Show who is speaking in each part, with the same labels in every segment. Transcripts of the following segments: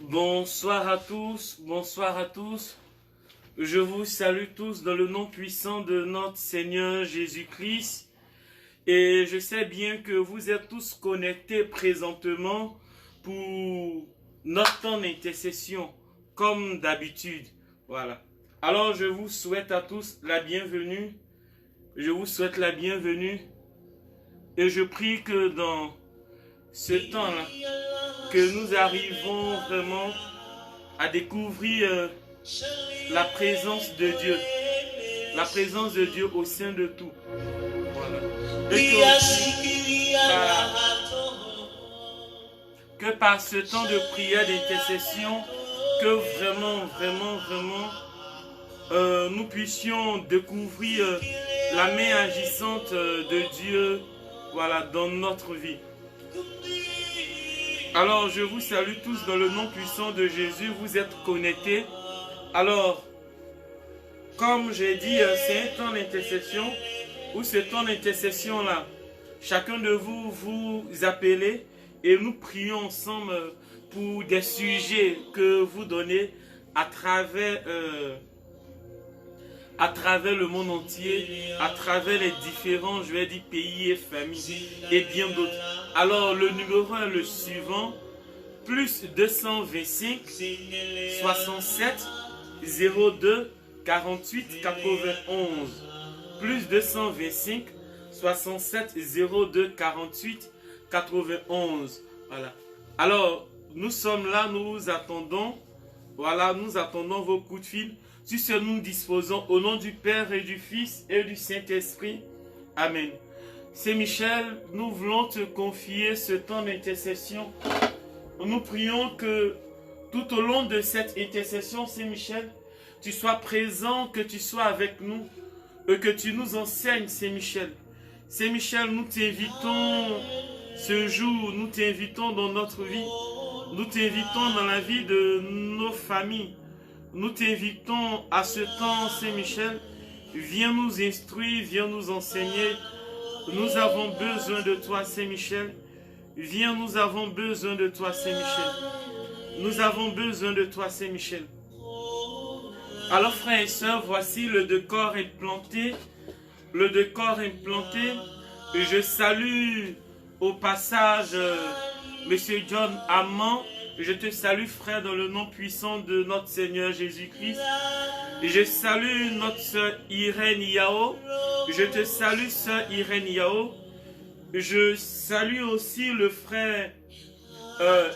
Speaker 1: Bonsoir à tous, bonsoir à tous. Je vous salue tous dans le nom puissant de notre Seigneur Jésus-Christ. Et je sais bien que vous êtes tous connectés présentement pour notre temps d'intercession, comme d'habitude. Voilà. Alors je vous souhaite à tous la bienvenue. Je vous souhaite la bienvenue. Et je prie que dans ce temps-là, que nous arrivons vraiment à découvrir la présence de Dieu. La présence de Dieu au sein de tout. Voilà. Et que par ce temps de prière, d'intercession, que vraiment, nous puissions découvrir la main agissante de Dieu, voilà, dans notre vie. Alors, je vous salue tous dans le nom puissant de Jésus. Vous êtes connectés. Alors, comme j'ai dit, c'est un temps d'intercession. Où ce temps d'intercession-là, chacun de vous, vous appelez et nous prions ensemble pour des sujets que vous donnez à travers le monde entier, à travers les différents, je vais dire, pays et familles et bien d'autres. Alors, le numéro est le suivant, plus 225 67 02 48 91. Plus 225 67 02 48 91. Voilà. Alors, nous sommes là, nous attendons. Voilà, nous attendons vos coups de fil. Sur ce, nous disposons au nom du Père et du Fils et du Saint-Esprit. Amen. C'est Michel, nous voulons te confier ce temps d'intercession. Nous prions que tout au long de cette intercession, c'est Michel, tu sois présent, que tu sois avec nous, et que tu nous enseignes, c'est Michel. C'est Michel, nous t'invitons ce jour, nous t'invitons dans notre vie, nous t'invitons dans la vie de nos familles. Nous t'invitons à ce temps, Saint-Michel. Viens nous instruire, viens nous enseigner. Nous avons besoin de toi, Saint-Michel. Viens, nous avons besoin de toi, Saint-Michel. Nous avons besoin de toi, Saint-Michel. Alors, frères et sœurs, voici le décor implanté. Le décor implanté. Je salue au passage Monsieur John Amand. Je te salue, frère, dans le nom puissant de notre Seigneur Jésus-Christ. Je salue notre sœur Irène Yao. Je te salue, sœur Irène Yao. Je salue aussi le frère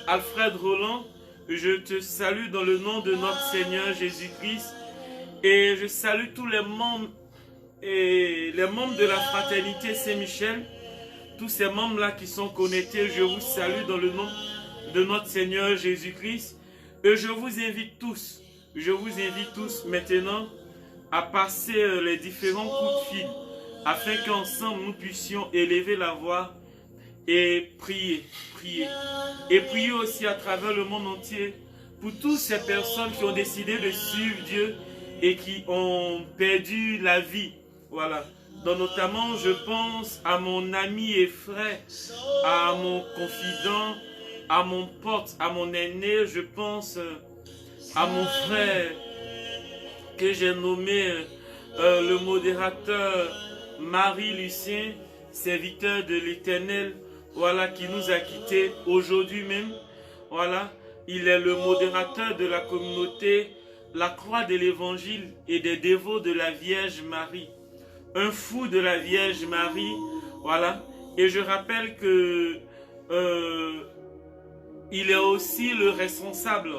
Speaker 1: Alfred Roland. Je te salue dans le nom de notre Seigneur Jésus-Christ. Et je salue tous les membres de la fraternité Saint-Michel. Tous ces membres-là qui sont connectés, je vous salue dans le nom de notre Seigneur Jésus-Christ. Et je vous invite tous maintenant à passer les différents coups de fil afin qu'ensemble nous puissions élever la voix et prier. Et prier aussi à travers le monde entier pour toutes ces personnes qui ont décidé de suivre Dieu et qui ont perdu la vie. Voilà. Donc notamment, je pense à mon ami et frère, à mon confident, à mon pote, à mon aîné, je pense à mon frère que j'ai nommé le modérateur Marie-Lucien, serviteur de l'Éternel, voilà, qui nous a quittés aujourd'hui même. Voilà, il est le modérateur de la communauté La Croix de l'Évangile et des dévots de la Vierge Marie. Un fou de la Vierge Marie, voilà. Et je rappelle que il est aussi le responsable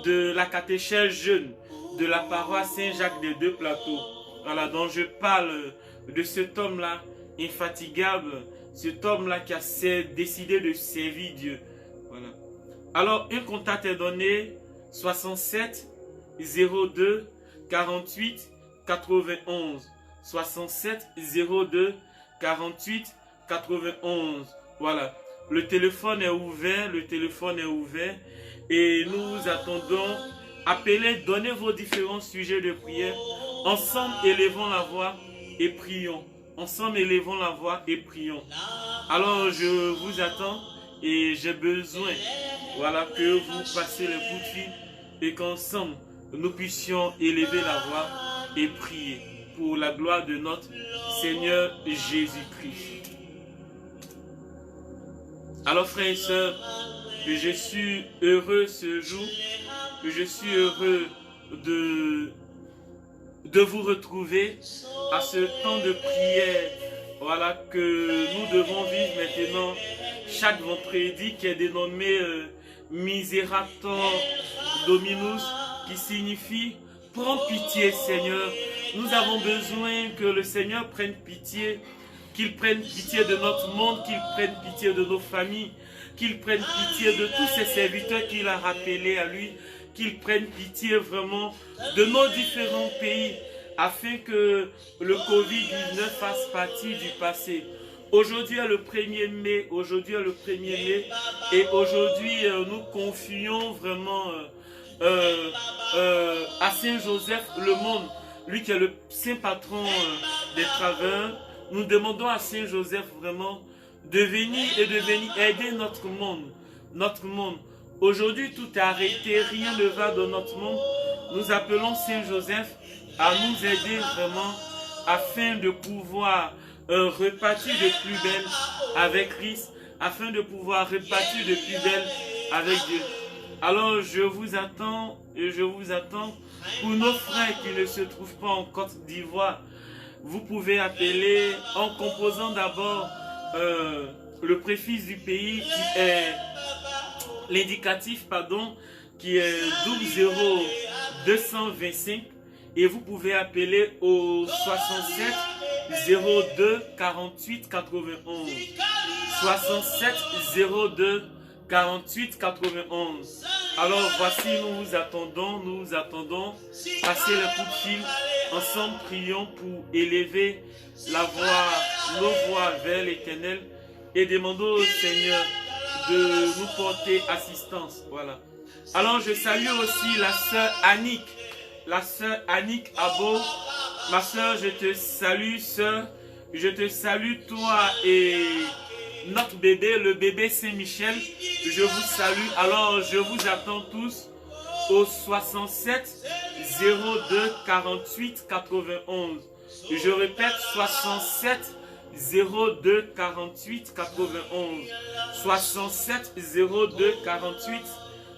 Speaker 1: de la catéchèse jeune de la paroisse Saint-Jacques des Deux Plateaux. Voilà, dont je parle de cet homme-là, infatigable, cet homme-là qui a décidé de servir Dieu. Voilà. Alors, un contact est donné, 67 02 48 91. 67 02 48 91. Voilà. Le téléphone est ouvert, et nous attendons. Appelez, donnez vos différents sujets de prière. Ensemble, élevons la voix et prions. Ensemble, élevons la voix et prions. Alors, je vous attends et j'ai besoin voilà, que vous passez le coup de fil et qu'ensemble, nous puissions élever la voix et prier pour la gloire de notre Seigneur Jésus-Christ. Alors frères et sœurs, je suis heureux ce jour, je suis heureux de vous retrouver à ce temps de prière, voilà, que nous devons vivre maintenant chaque vendredi, qui est dénommé Miserator Dominus, qui signifie « Prends pitié Seigneur ». Nous avons besoin que le Seigneur prenne pitié, qu'il prenne pitié de notre monde, qu'il prenne pitié de nos familles, qu'il prenne pitié de tous ses serviteurs qu'il a rappelés à lui, qu'il prenne pitié vraiment de nos différents pays, afin que le Covid-19 fasse partie du passé. Aujourd'hui est le 1er mai, et aujourd'hui nous confions vraiment à Saint-Joseph le monde, lui qui est le saint patron des travailleurs. Nous demandons à Saint-Joseph vraiment de venir aider notre monde. Aujourd'hui tout est arrêté, rien ne va dans notre monde. Nous appelons Saint-Joseph à nous aider vraiment afin de pouvoir repartir de plus belle avec Christ, afin de pouvoir repartir de plus belle avec Dieu. Alors je vous attends pour nos frères qui ne se trouvent pas en Côte d'Ivoire. Vous pouvez appeler en composant d'abord le préfixe du pays qui est l'indicatif, pardon, qui est 00225, et vous pouvez appeler au 67 02 48 91. 67 02 48 91. Alors voici, nous vous attendons. Passez le coup de fil. Ensemble, prions pour élever nos voix vers l'Éternel et demandons au Seigneur de nous porter assistance. Voilà. Alors je salue aussi la sœur Annick Abo. Ma sœur, je te salue, sœur. Je te salue, toi et notre bébé, le bébé Saint-Michel. Je vous salue. Alors, je vous attends tous au 67 02 48 91. Je répète, 67 02 48 91. 67 02 48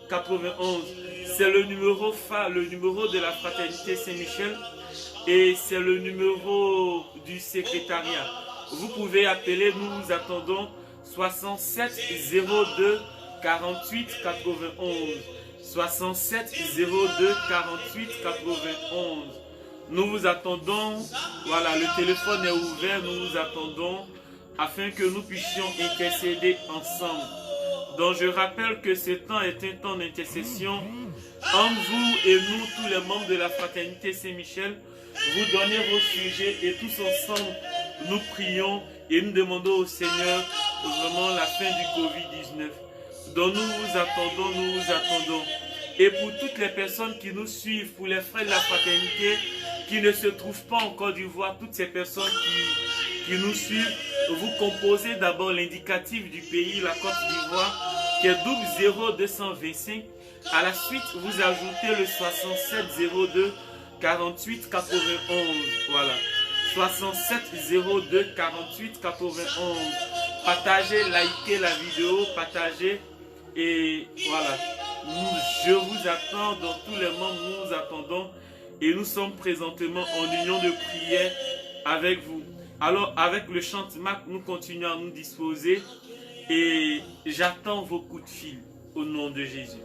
Speaker 1: 91. C'est le numéro le numéro de la fraternité Saint-Michel, et c'est le numéro du secrétariat. Vous pouvez appeler, nous vous attendons. 67 02 48 91. 67 02 48 91. Nous vous attendons. Voilà, le téléphone est ouvert. Nous vous attendons afin que nous puissions intercéder ensemble. Donc je rappelle que ce temps est un temps d'intercession entre vous et nous, tous les membres de la fraternité Saint-Michel. Vous donnez vos sujets et tous ensemble nous prions et nous demandons au Seigneur vraiment la fin du Covid-19. Donc nous vous attendons. Et pour toutes les personnes qui nous suivent, pour les frères de la fraternité qui ne se trouvent pas en Côte d'Ivoire, toutes ces personnes qui nous suivent, vous composez d'abord l'indicatif du pays, la Côte d'Ivoire, qui est 00225. À la suite, vous ajoutez le 67 02 48 91. Voilà. 67 02 48 91. Partagez, likez la vidéo, partagez. Et voilà. Je vous attends, dans tous les membres, nous vous attendons. Et nous sommes présentement en union de prière avec vous. Alors, avec le chantimac, nous continuons à nous disposer. Et j'attends vos coups de fil au nom de Jésus.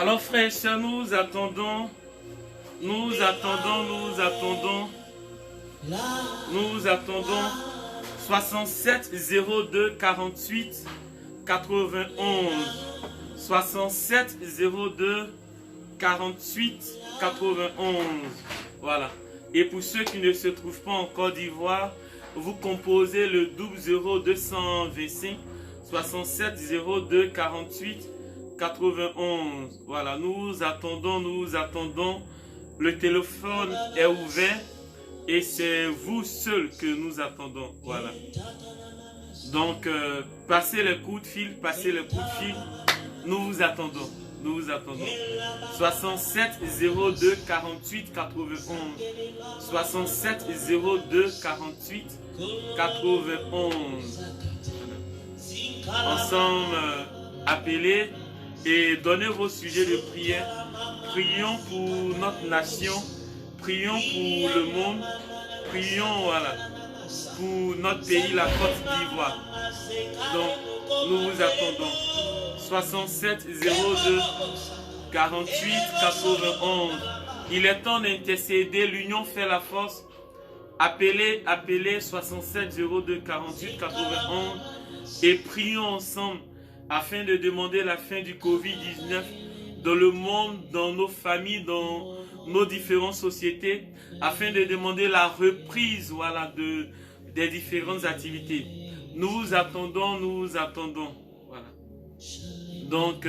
Speaker 1: Alors frères et sœurs, nous attendons 67 02 48 91 67 02 48 91. Voilà. Et pour ceux qui ne se trouvent pas en Côte d'Ivoire, vous composez le 00 225 67 02 48 91. Voilà, nous attendons. Le téléphone est ouvert et c'est vous seul que nous attendons. Voilà. Donc, passez le coup de fil. Nous vous attendons. 67 02 48 91. 67 02 48 91. Ensemble, appelez et donnez vos sujets de prière. Prions pour notre nation, prions pour le monde, prions pour notre pays, la Côte d'Ivoire. Donc, nous vous attendons. 67 02 48 91. Il est temps d'intercéder, l'union fait la force. Appelez 67 02 48 91 et prions ensemble afin de demander la fin du Covid-19 dans le monde, dans nos familles, dans nos différentes sociétés, afin de demander la reprise des différentes activités. Nous vous attendons. Voilà. Donc,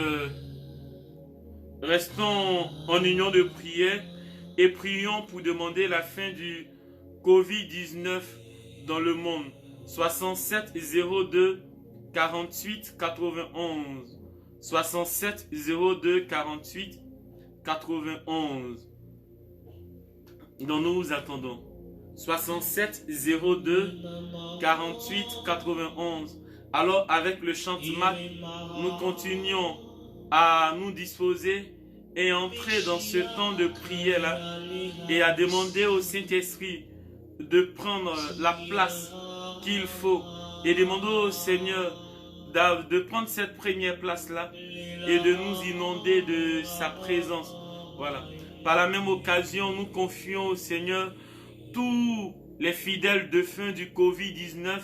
Speaker 1: restons en union de prière et prions pour demander la fin du Covid-19 dans le monde. 67 02 48 91. 67 02 48 91. Donc nous vous attendons. 67 02 48 91. Alors avec le chantement, nous continuons à nous disposer et entrer dans ce temps de prière là et à demander au Saint-Esprit de prendre la place qu'il faut et demander au Seigneur de prendre cette première place là et de nous inonder de sa présence. Voilà. Par la même occasion, nous confions au Seigneur tous les fidèles de fin du Covid-19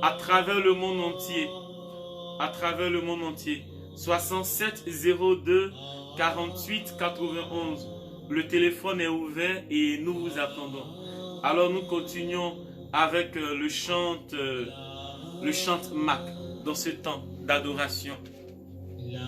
Speaker 1: à travers le monde entier. 67 02 48 91. Le téléphone est ouvert et nous vous attendons. Alors nous continuons avec le chant Mac dans ce temps d'adoration. La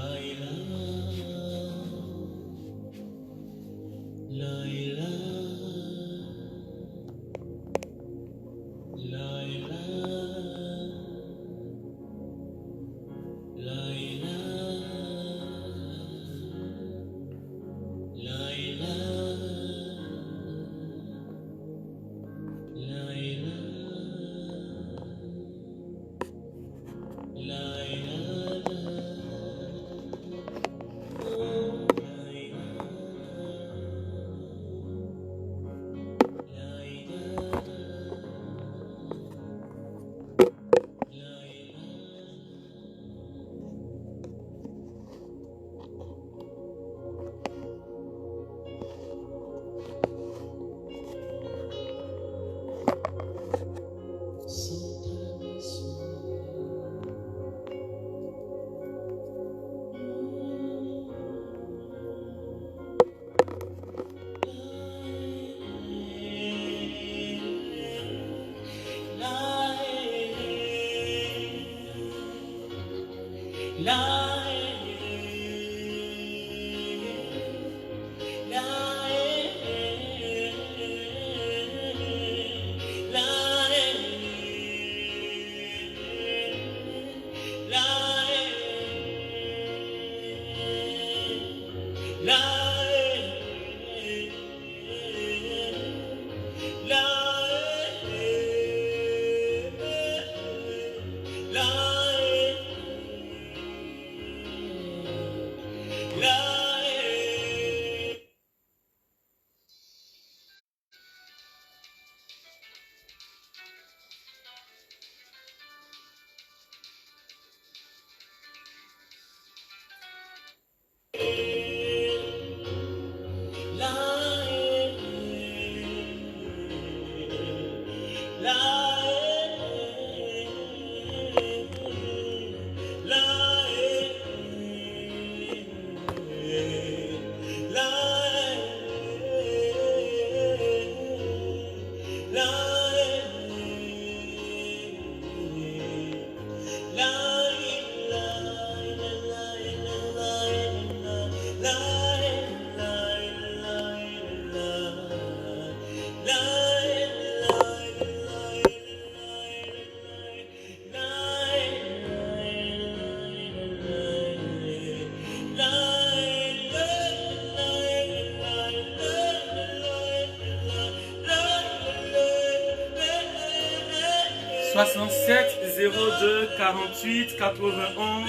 Speaker 1: 67 02 48 91.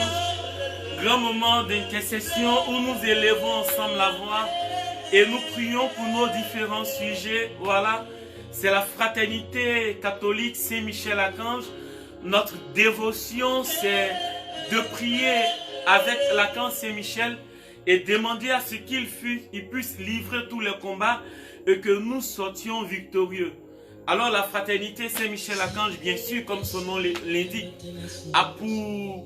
Speaker 1: Grand moment d'intercession où nous élevons ensemble la voix et nous prions pour nos différents sujets. Voilà, c'est la fraternité catholique Saint-Michel-Archange. Notre dévotion, c'est de prier avec l'archange Saint-Michel et demander à ce qu'il puisse livrer tous les combats et que nous sortions victorieux. Alors la fraternité Saint-Michel-Archange, bien sûr, comme son nom l'indique, a pour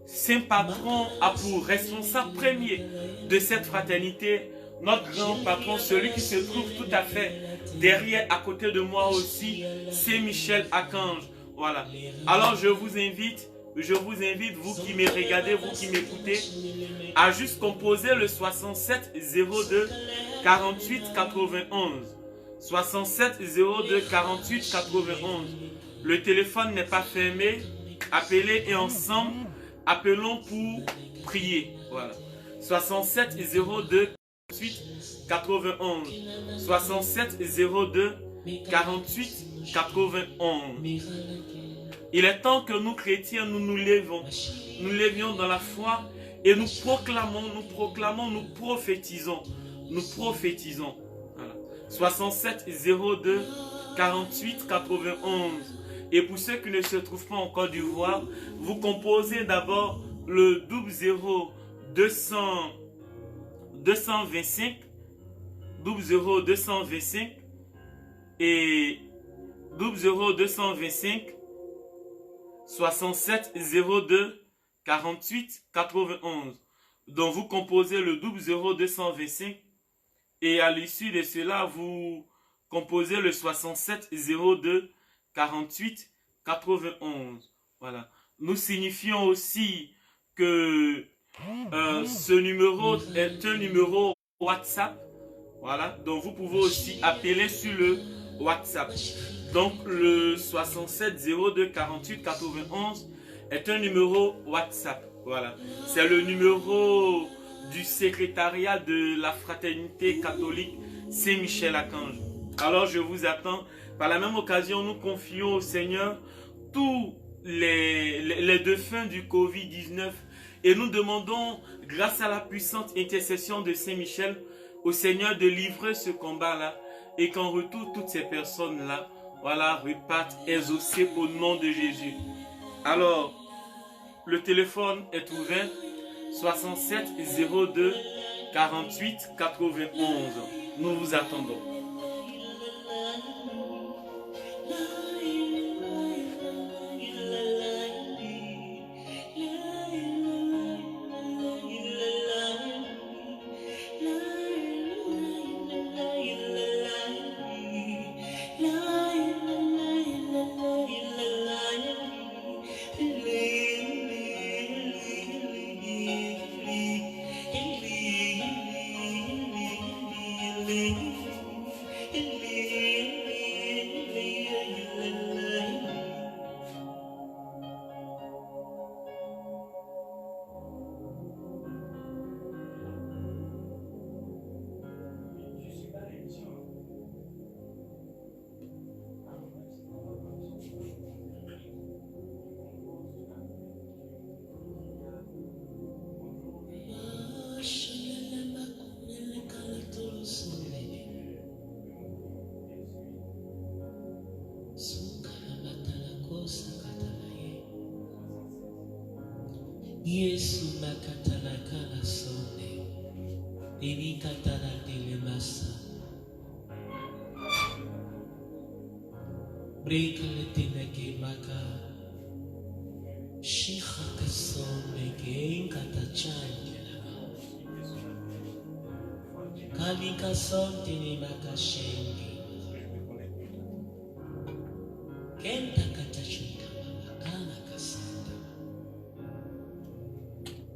Speaker 1: saint patron, a pour responsable premier de cette fraternité notre grand patron, celui qui se trouve tout à fait derrière, à côté de moi aussi, Saint-Michel-Archange. Voilà. Alors je vous invite, vous qui me regardez, vous qui m'écoutez, à juste composer le 67 02 48 91. 67 02 48 91. Le téléphone n'est pas fermé. Appelez et ensemble, appelons pour prier. Voilà. 67 02 48 91. 67 02 48 91. Il est temps que nous chrétiens, nous levions dans la foi et nous proclamons, nous prophétisons. Nous prophétisons. Voilà. 67 02 48 91. Et pour ceux qui ne se trouvent pas en Côte d'Ivoire, vous composez d'abord le 00 225 00 225 et 00 225 67 02 48 91. Donc vous composez le 00 225 et à l'issue de cela, vous composez le 67 02 48 91. Voilà. Nous signifions aussi que ce numéro est un numéro WhatsApp. Voilà. Donc vous pouvez aussi appeler sur le WhatsApp. Donc le 67 02 48 91 est un numéro WhatsApp. Voilà. C'est le numéro du secrétariat de la fraternité catholique Saint-Michel-Archange. Alors je vous attends. Par la même occasion, nous confions au Seigneur tous les défunts du Covid-19 et nous demandons, grâce à la puissante intercession de Saint-Michel, au Seigneur de livrer ce combat-là et qu'en retour, toutes ces personnes-là, voilà, repartent exaucées au nom de Jésus. Alors, le téléphone est ouvert, 67 02 48 91. Nous vous attendons.
Speaker 2: Yesu makatala kala sonde. Ini katala dilemasa. Breka le tineke maka. Shikha kasonde ke inkata changela. Kali kasonde ni maka shenge. Kenta katachunga makana kasonde.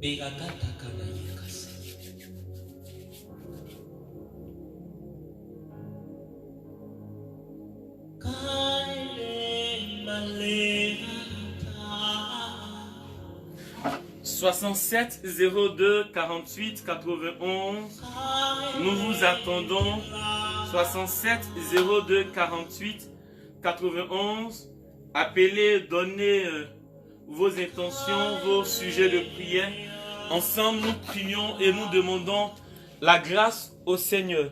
Speaker 2: Bega kata kana yekase. Kaile malena.
Speaker 1: 67 02 48 91. Nous vous attendons. 67 02 48 91. Appelez, donnez vos intentions, vos sujets de prière. Ensemble, nous prions et nous demandons la grâce au Seigneur.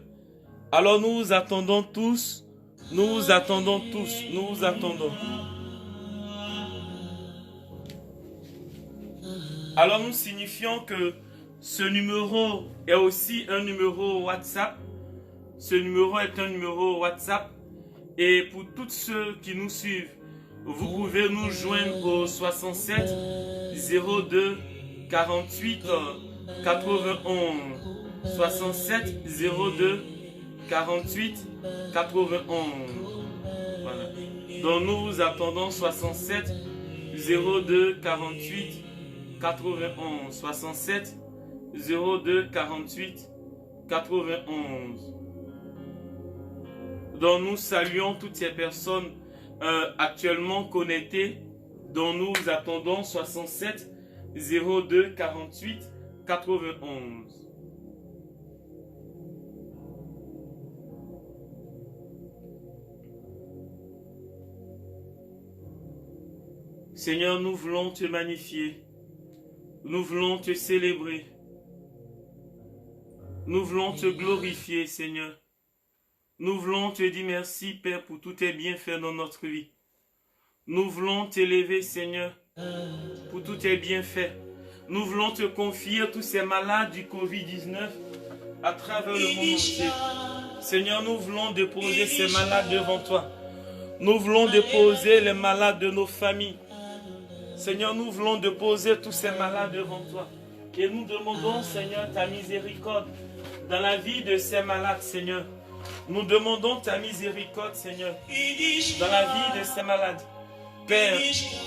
Speaker 1: Alors nous vous attendons tous. Nous vous attendons tous. Nous vous attendons. Alors nous signifions que ce numéro est aussi un numéro WhatsApp. Ce numéro est un numéro WhatsApp. Et pour tous ceux qui nous suivent, vous pouvez nous joindre au 67 02 48 91. 67 02 48 91. Voilà. Donc nous vous attendons 67 02 48 91. 67 02 48 91. Donc nous saluons toutes ces personnes actuellement connectées, dont nous attendons 67 02 48 91. Seigneur, nous voulons te magnifier. Nous voulons te célébrer. Nous voulons te glorifier, Seigneur. Nous voulons te dire merci, Père, pour tous tes bienfaits dans notre vie. Nous voulons t'élever, Seigneur, pour tous tes bienfaits. Nous voulons te confier tous ces malades du Covid-19 à travers le monde entier. Seigneur, nous voulons déposer ces malades devant toi. Nous voulons déposer les malades de nos familles. Seigneur, nous voulons déposer tous ces malades devant toi. Et nous demandons, Seigneur, ta miséricorde dans la vie de ces malades, Seigneur. Nous demandons ta miséricorde, Seigneur, dans la vie de ces malades. Père,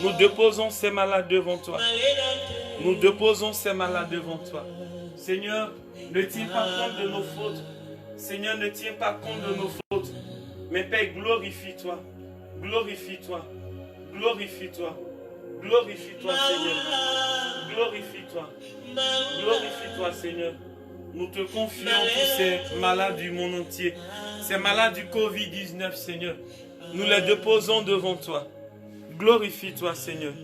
Speaker 1: nous déposons ces malades devant toi. Nous déposons ces malades devant toi. Seigneur, ne tiens pas compte de nos fautes. Seigneur, ne tiens pas compte de nos fautes. Mais Père, glorifie-toi. Glorifie-toi. Glorifie-toi. Glorifie-toi, Seigneur. Glorifie-toi. Glorifie-toi, Seigneur. Nous te confions tous ces malades du monde entier. Ces malades du Covid-19, Seigneur. Nous les déposons devant toi. Glorifie-toi, Seigneur.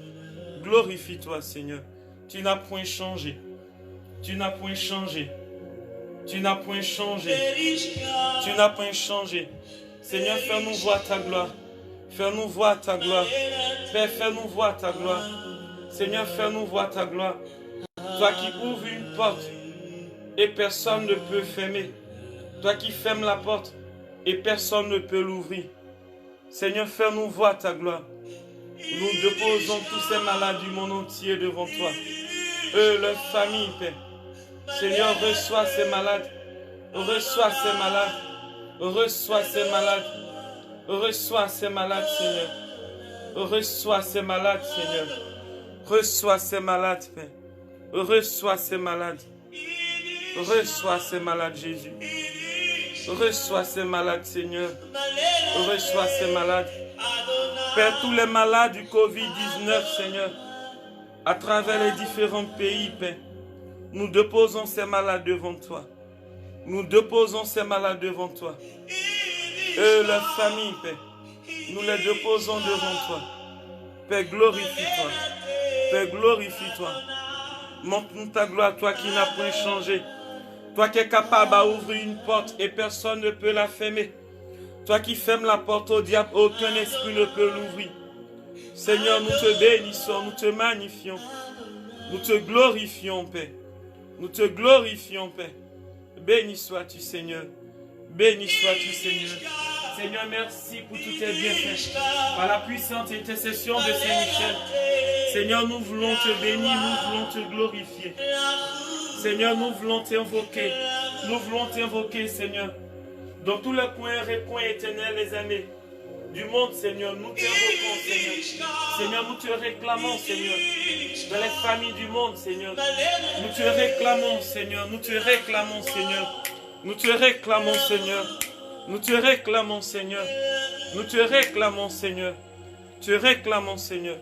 Speaker 1: Glorifie-toi, Seigneur. Tu n'as point changé. Tu n'as point changé. Tu n'as point changé. Tu n'as point changé. Seigneur, fais-nous voir ta gloire. Fais-nous voir ta gloire. Père, fais-nous voir ta gloire. Seigneur, fais-nous voir ta gloire. Toi qui ouvres une porte et personne ne peut fermer. Toi qui fermes la porte et personne ne peut l'ouvrir. Seigneur, fais-nous voir ta gloire. Nous déposons tous ces malades du monde entier devant toi. Eux, leur famille, Père. Seigneur, reçois ces malades. Reçois ces malades. Reçois ces malades. Reçois ces malades, Seigneur. Reçois ces malades, Seigneur. Reçois ces malades, Père. Reçois ces malades. Reçois ces malades, Jésus. Reçois ces malades, Seigneur. Reçois ces malades. Père, tous les malades du Covid-19, Seigneur, à travers les différents pays, Père, nous déposons ces malades devant toi. Nous déposons ces malades devant toi. Eux, leur famille, Père, nous les déposons devant toi. Père, glorifie-toi. Père, glorifie-toi. Montre-nous ta gloire, toi qui n'as point changé. Toi qui es capable d'ouvrir une porte et personne ne peut la fermer. Toi qui fermes la porte au diable, aucun esprit ne peut l'ouvrir. Seigneur, nous te bénissons, nous te magnifions. Nous te glorifions, Père. Nous te glorifions, Père. Béni sois-tu, Seigneur. Béni sois-tu, Seigneur. Seigneur, merci pour tous tes bienfaits. Par la puissante intercession de Saint-Michel. Seigneur, nous voulons te bénir, nous voulons te glorifier. Seigneur, nous voulons t'invoquer. Nous voulons t'invoquer, Seigneur. Dans tous les recoins éternels, les années du monde, Seigneur, nous t'invoquons, Seigneur. Seigneur, nous te réclamons, Seigneur. Dans les familles du monde, Seigneur. Nous te réclamons, Seigneur. Nous te réclamons, Seigneur. Nous te réclamons, Seigneur. Nous te réclamons, Seigneur. Nous te réclamons, Seigneur. Te réclamons, Seigneur.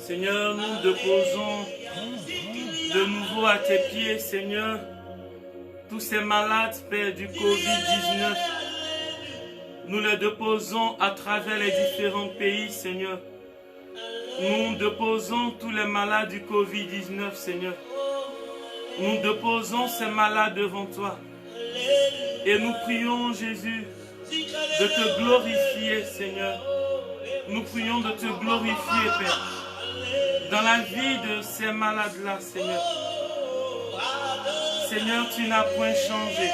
Speaker 1: Seigneur, nous déposons de nouveau à tes pieds, Seigneur, tous ces malades, Père, du Covid-19. Nous les déposons à travers les différents pays, Seigneur. Nous déposons tous les malades du Covid-19, Seigneur. Nous déposons ces malades devant toi. Et nous prions, Jésus, de te glorifier, Seigneur. Nous prions de te glorifier, Père, dans la vie de ces malades-là, Seigneur. Seigneur, tu n'as point changé.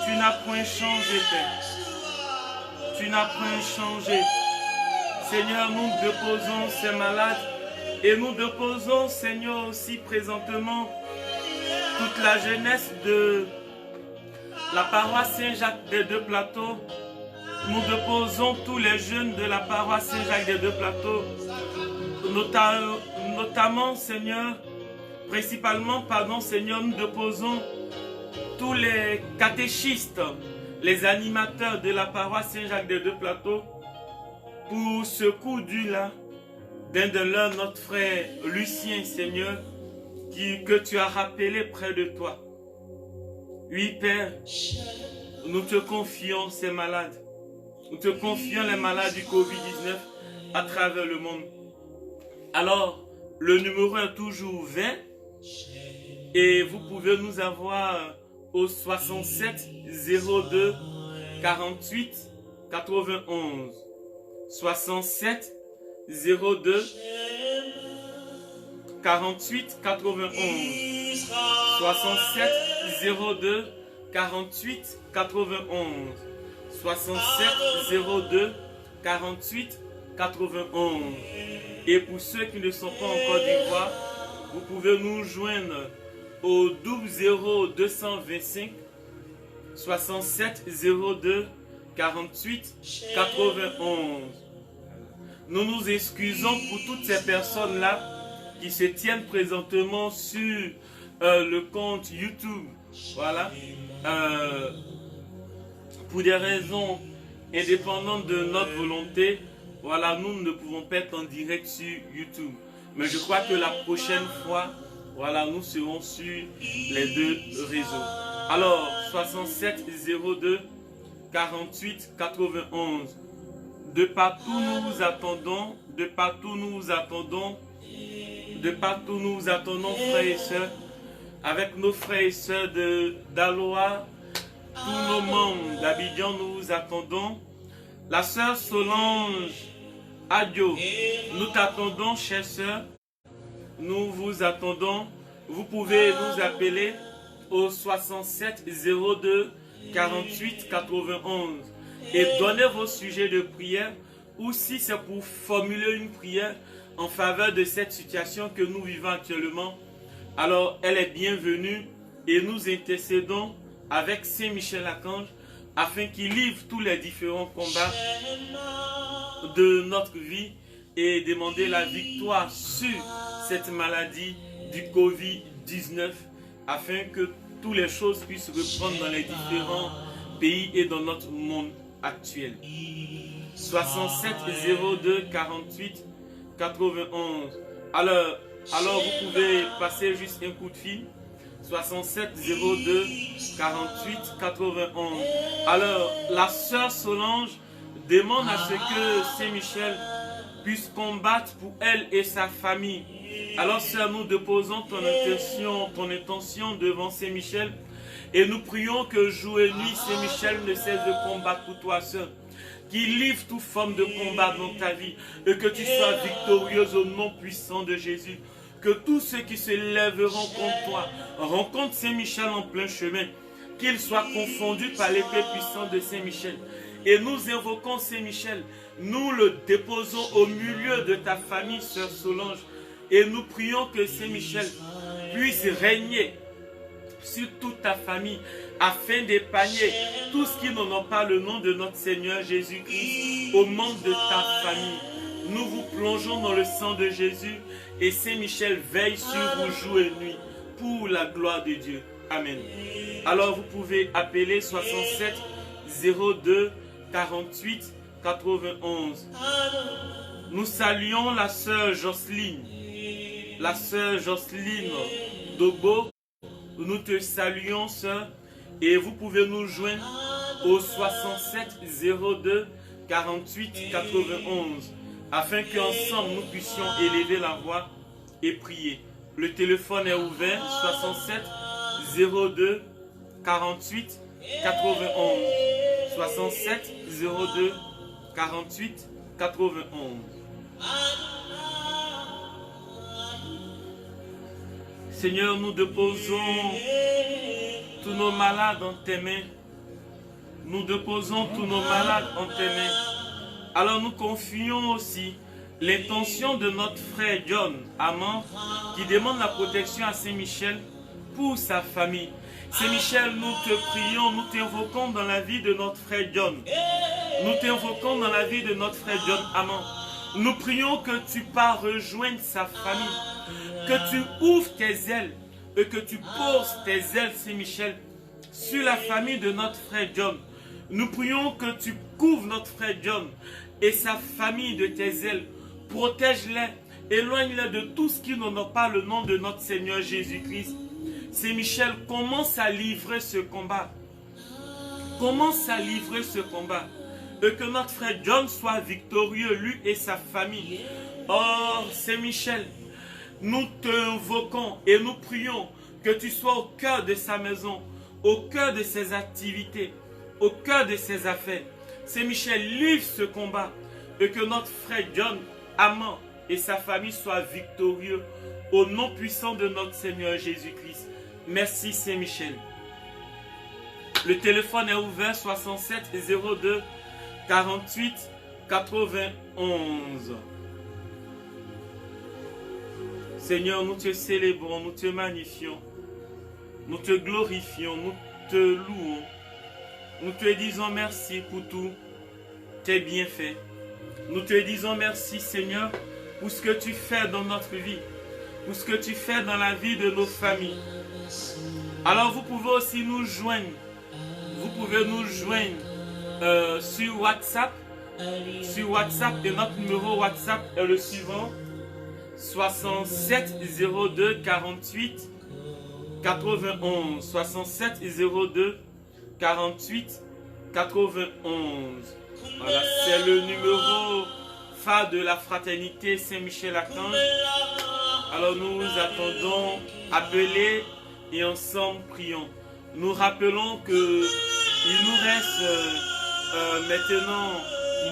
Speaker 1: Tu n'as point changé, Père. Tu n'as point changé. Seigneur, nous déposons ces malades et nous déposons, Seigneur, aussi présentement toute la jeunesse de la paroisse Saint-Jacques des Deux Plateaux. Nous déposons tous les jeunes de la paroisse Saint-Jacques des Deux Plateaux, notamment, Seigneur, principalement, pardon, Seigneur, nous déposons tous les catéchistes, les animateurs de la paroisse Saint-Jacques des Deux Plateaux, pour ce coup dur là, d'un de leurs, notre frère Lucien, Seigneur, que tu as rappelé près de toi. Oui, Père, nous te confions ces malades. Nous te confions les malades du Covid-19 à travers le monde. Alors, le numéro est toujours 20 et vous pouvez nous avoir au 67 02 48 91. 67 02 48 91. 67 02 48 91. 67 02 48 91. Et pour ceux qui ne sont pas en Côte d'Ivoire, vous pouvez nous joindre au 00 225 67 02 48 91. Nous nous excusons pour toutes ces personnes-là qui se tiennent présentement sur le compte YouTube. Voilà. Pour des raisons indépendantes de notre volonté, voilà, nous ne pouvons pas être en direct sur YouTube. Mais je crois que la prochaine fois, voilà, nous serons sur les deux réseaux. Alors, 67 02 48 91. De partout nous vous attendons, de partout nous vous attendons, de partout nous vous attendons, frères et sœurs, avec nos frères et sœurs d'Aloa, tous nos membres d'Abidjan, nous vous attendons. La sœur Solange Adio, nous t'attendons, chère sœur, nous vous attendons. Vous pouvez nous appeler au 67 02 48 91 et donner vos sujets de prière, ou si c'est pour formuler une prière en faveur de cette situation que nous vivons actuellement, alors elle est bienvenue et nous intercédons avec Saint Michel Archange afin qu'il livre tous les différents combats de notre vie et demander la victoire sur cette maladie du Covid-19 afin que toutes les choses puissent reprendre dans les différents pays et dans notre monde actuel. 67 02 48 91. Alors vous pouvez passer juste un coup de fil. 67 02 48 91. Alors la sœur Solange demande à ce que Saint-Michel puisse combattre pour elle et sa famille. Alors sœur, nous déposons ton intention devant Saint-Michel et nous prions que jour et nuit Saint-Michel ne cesse de combattre pour toi, sœur. Qu'il livre toute forme de combat dans ta vie et que tu sois victorieuse au nom puissant de Jésus. Que tous ceux qui se lèveront contre toi rencontrent Saint-Michel en plein chemin. Qu'ils soient confondus par l'épée puissante de Saint-Michel. Et nous invoquons Saint-Michel. Nous le déposons au milieu de ta famille, sœur Solange. Et nous prions que Saint-Michel puisse régner sur toute ta famille afin d'épargner tous qui n'ont pas le nom de notre Seigneur Jésus-Christ au membre de ta famille. Nous vous plongeons dans le sang de Jésus et Saint-Michel veille sur vous jour et nuit pour la gloire de Dieu. Amen. Alors vous pouvez appeler 67 02 48 91. Nous saluons la sœur Jocelyne. La sœur Jocelyne Dobo. Nous te saluons, sœur. Et vous pouvez nous joindre au 67 02 48 91 afin qu'ensemble nous puissions élever la voix et prier. Le téléphone est ouvert 67 02 48 91. 67 02 48 91. Seigneur, nous déposons tous nos malades en tes mains. Nous déposons tous nos malades en tes mains. Alors nous confions aussi l'intention de notre frère John Amand qui demande la protection à Saint-Michel pour sa famille. Saint-Michel, nous te prions, nous t'invoquons dans la vie de notre frère John. Nous t'invoquons dans la vie de notre frère John Amand. Nous prions que tu pars rejoindre sa famille, que tu ouvres tes ailes et que tu poses tes ailes, Saint-Michel, sur la famille de notre frère John. Nous prions que tu couvres notre frère John et sa famille de tes ailes. Protège-les, éloigne-les de tout ce qui n'honore pas le nom de notre Seigneur Jésus-Christ. Saint-Michel, commence à livrer ce combat. Commence à livrer ce combat. Et que notre frère John soit victorieux, lui et sa famille. Oh, Saint-Michel, nous t'invoquons et nous prions que tu sois au cœur de sa maison, au cœur de ses activités, au cœur de ses affaires. Saint-Michel, livre ce combat et que notre frère John Amand et sa famille soient victorieux au nom puissant de notre Seigneur Jésus-Christ. Merci Saint-Michel. Le téléphone est ouvert 67 02 48 91. Seigneur, nous te célébrons, nous te magnifions, nous te glorifions, nous te louons. Nous te disons merci pour tout tes bienfaits. Nous te disons merci Seigneur pour ce que tu fais dans notre vie, pour ce que tu fais dans la vie de nos familles. Alors vous pouvez aussi nous joindre. Vous pouvez nous joindre sur WhatsApp. Sur WhatsApp, et notre numéro WhatsApp est le suivant: 67 02 48 91. 67 02 48 91. Voilà, c'est le numéro phare de la fraternité Saint-Michel-Archange. Alors nous attendons, appelez et ensemble prions. Nous rappelons que il nous reste maintenant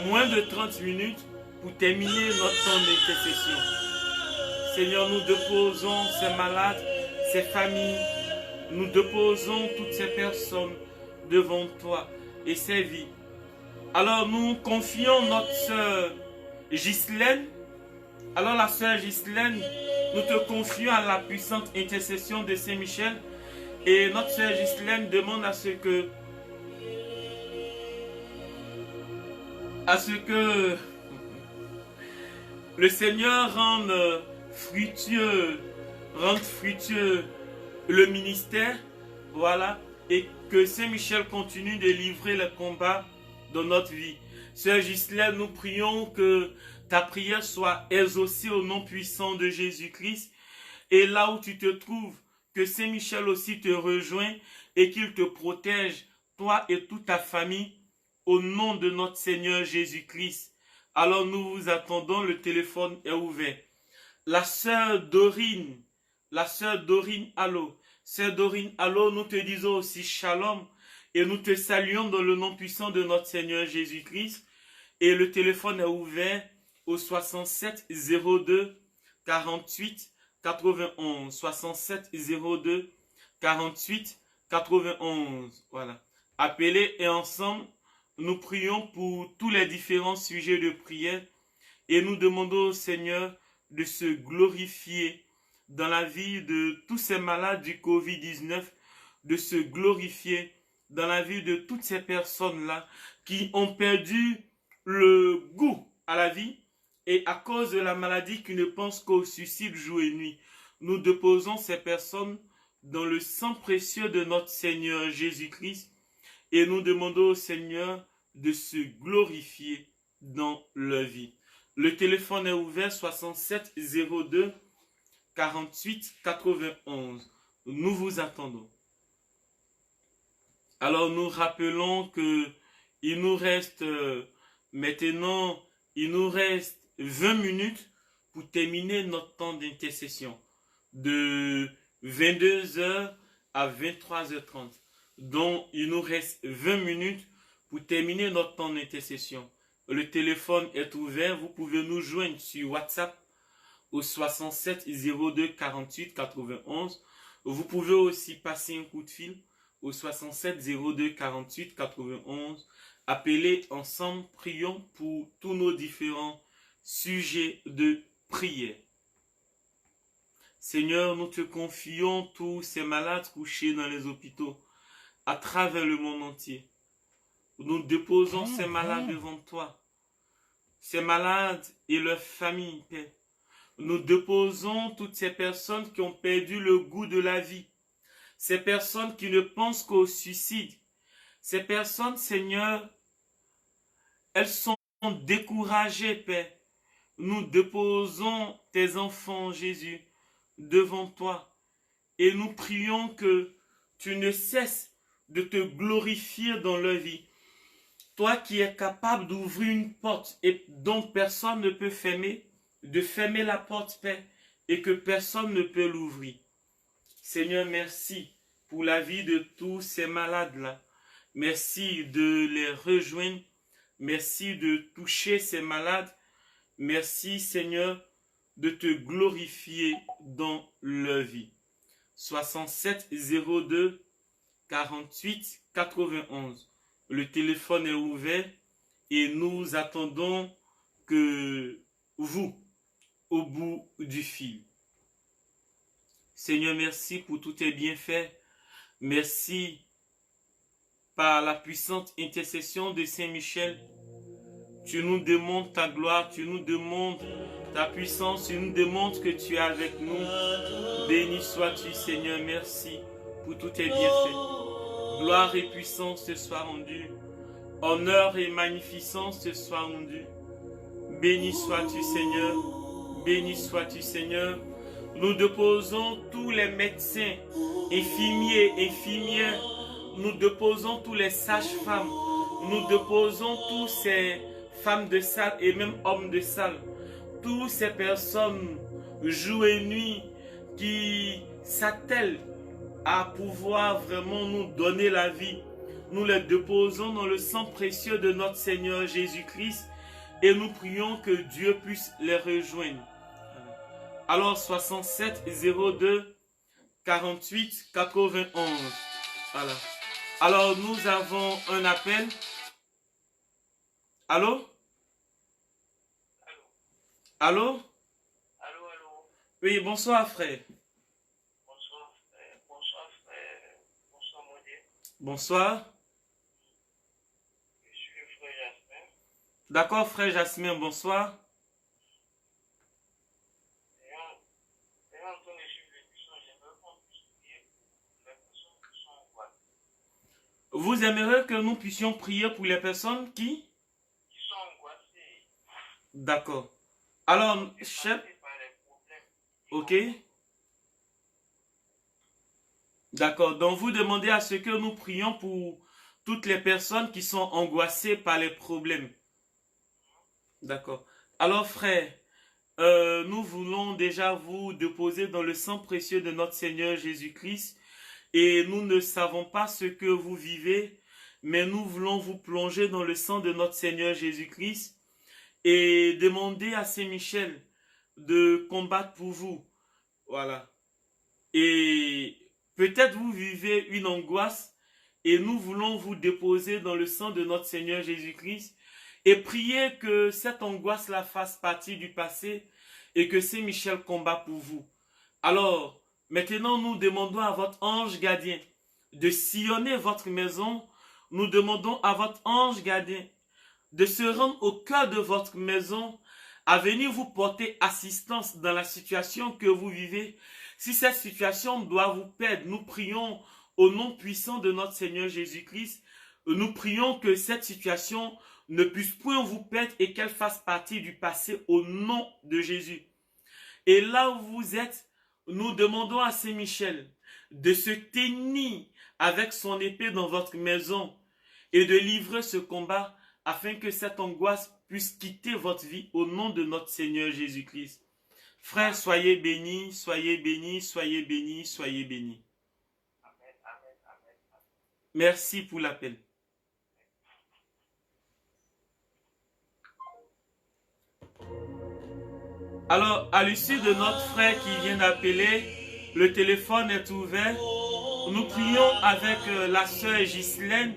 Speaker 1: moins de 30 minutes pour terminer notre temps d'intercession. Seigneur, nous déposons ces malades, ces familles, nous déposons toutes ces personnes devant toi et ces vies. Alors nous confions notre sœur Ghislaine. Alors la sœur Ghislaine, nous te confions à la puissante intercession de Saint-Michel. Et notre sœur Ghislaine demande à ce que le Seigneur rende fructueux le ministère, voilà, et que Saint-Michel continue de livrer le combat dans notre vie. Sœur Ghislaine, nous prions que ta prière soit exaucée au nom puissant de Jésus-Christ. Et là où tu te trouves, que Saint-Michel aussi te rejoint et qu'il te protège, toi et toute ta famille, au nom de notre Seigneur Jésus-Christ. Alors nous vous attendons, le téléphone est ouvert. La sœur Dorine, allô. Sœur Dorine, allô, nous te disons aussi shalom et nous te saluons dans le nom puissant de notre Seigneur Jésus-Christ. Et le téléphone est ouvert au 67 02 48 91. 67 02 48 91. Voilà. Appelez et ensemble, nous prions pour tous les différents sujets de prière et nous demandons au Seigneur de se glorifier dans la vie de tous ces malades du Covid-19, de se glorifier dans la vie de toutes ces personnes-là qui ont perdu le goût à la vie et à cause de la maladie qui ne pensent qu'au suicide jour et nuit. Nous déposons ces personnes dans le sang précieux de notre Seigneur Jésus-Christ et nous demandons au Seigneur de se glorifier dans leur vie. Le téléphone est ouvert 67 02 48 91. Nous vous attendons. Alors nous rappelons que il nous reste maintenant, il nous reste 20 minutes pour terminer notre temps d'intercession de 22h à 23h30. Donc, il nous reste 20 minutes pour terminer notre temps d'intercession. Le téléphone est ouvert. Vous pouvez nous joindre sur WhatsApp au 67 02 48 91. Vous pouvez aussi passer un coup de fil au 67 02 48 91. Appelez ensemble, prions pour tous nos différents sujets de prière. Seigneur, nous te confions tous ces malades couchés dans les hôpitaux à travers le monde entier. Nous déposons ces malades devant toi. Ces malades et leurs familles, Père. Nous déposons toutes ces personnes qui ont perdu le goût de la vie. Ces personnes qui ne pensent qu'au suicide. Ces personnes, Seigneur, elles sont découragées, Père. Nous déposons tes enfants, Jésus, devant toi. Et nous prions que tu ne cesses de te glorifier dans leur vie. Toi qui es capable d'ouvrir une porte et dont personne ne peut fermer, de fermer la porte, Père, et que personne ne peut l'ouvrir. Seigneur, merci pour la vie de tous ces malades-là. Merci de les rejoindre. Merci de toucher ces malades. Merci, Seigneur, de te glorifier dans leur vie. 67 02 48 91. Le téléphone est ouvert et nous attendons que vous, au bout du fil. Seigneur, merci pour tous tes bienfaits. Merci par la puissante intercession de Saint-Michel. Tu nous démontres ta gloire, tu nous démontres ta puissance, tu nous démontres que tu es avec nous. Béni sois-tu, Seigneur, merci pour tous tes bienfaits. Gloire et puissance te soient rendues. Honneur et magnificence te soient rendues. Béni sois-tu, Seigneur. Béni sois-tu, Seigneur. Nous déposons tous les médecins, infirmiers, infirmières. Nous déposons tous les sages-femmes. Nous déposons tous ces femmes de salle et même hommes de salle. Toutes ces personnes, jour et nuit, qui s'attellent à pouvoir vraiment nous donner la vie. Nous les déposons dans le sang précieux de notre Seigneur Jésus-Christ et nous prions que Dieu puisse les rejoindre. Alors 67 02 48 91. Voilà. Alors nous avons un appel. Allô? Allô?
Speaker 3: Allô, allô.
Speaker 1: Oui, bonsoir frère.
Speaker 3: Bonsoir frère. Bonsoir frère. Bonsoir mon Dieu.
Speaker 1: Bonsoir.
Speaker 3: Je suis le frère Jasmin.
Speaker 1: D'accord frère Jasmin, bonsoir.
Speaker 3: Ayant entendu suivre l'émission, j'aimerais qu'on puisse prier pour les personnes qui sont en voie.
Speaker 1: Vous aimeriez que nous puissions prier pour les personnes qui
Speaker 3: sont angoissées.
Speaker 1: D'accord. Alors, chef. Ok. D'accord. Donc, vous demandez à ce que nous prions pour toutes les personnes qui sont angoissées par les problèmes. D'accord. Alors, frère, nous voulons déjà vous déposer dans le sang précieux de notre Seigneur Jésus-Christ. Et nous ne savons pas ce que vous vivez, mais nous voulons vous plonger dans le sang de notre Seigneur Jésus-Christ et demander à Saint-Michel de combattre pour vous. Voilà. Et peut-être vous vivez une angoisse et nous voulons vous déposer dans le sang de notre Seigneur Jésus-Christ et prier que cette angoisse-là fasse partie du passé et que Saint-Michel combat pour vous. Alors, maintenant, nous demandons à votre ange gardien de sillonner votre maison. Nous demandons à votre ange gardien de se rendre au cœur de votre maison, à venir vous porter assistance dans la situation que vous vivez. Si cette situation doit vous perdre, nous prions au nom puissant de notre Seigneur Jésus-Christ. Nous prions que cette situation ne puisse point vous perdre et qu'elle fasse partie du passé au nom de Jésus. Et là où vous êtes, nous demandons à Saint-Michel de se tenir avec son épée dans votre maison et de livrer ce combat afin que cette angoisse puisse quitter votre vie au nom de notre Seigneur Jésus-Christ. Frères, soyez bénis, soyez bénis, soyez bénis, soyez bénis.
Speaker 3: Amen, amen, amen, amen.
Speaker 1: Merci pour l'appel. Alors, à l'issue de notre frère qui vient d'appeler, le téléphone est ouvert. Nous prions avec la sœur Ghislaine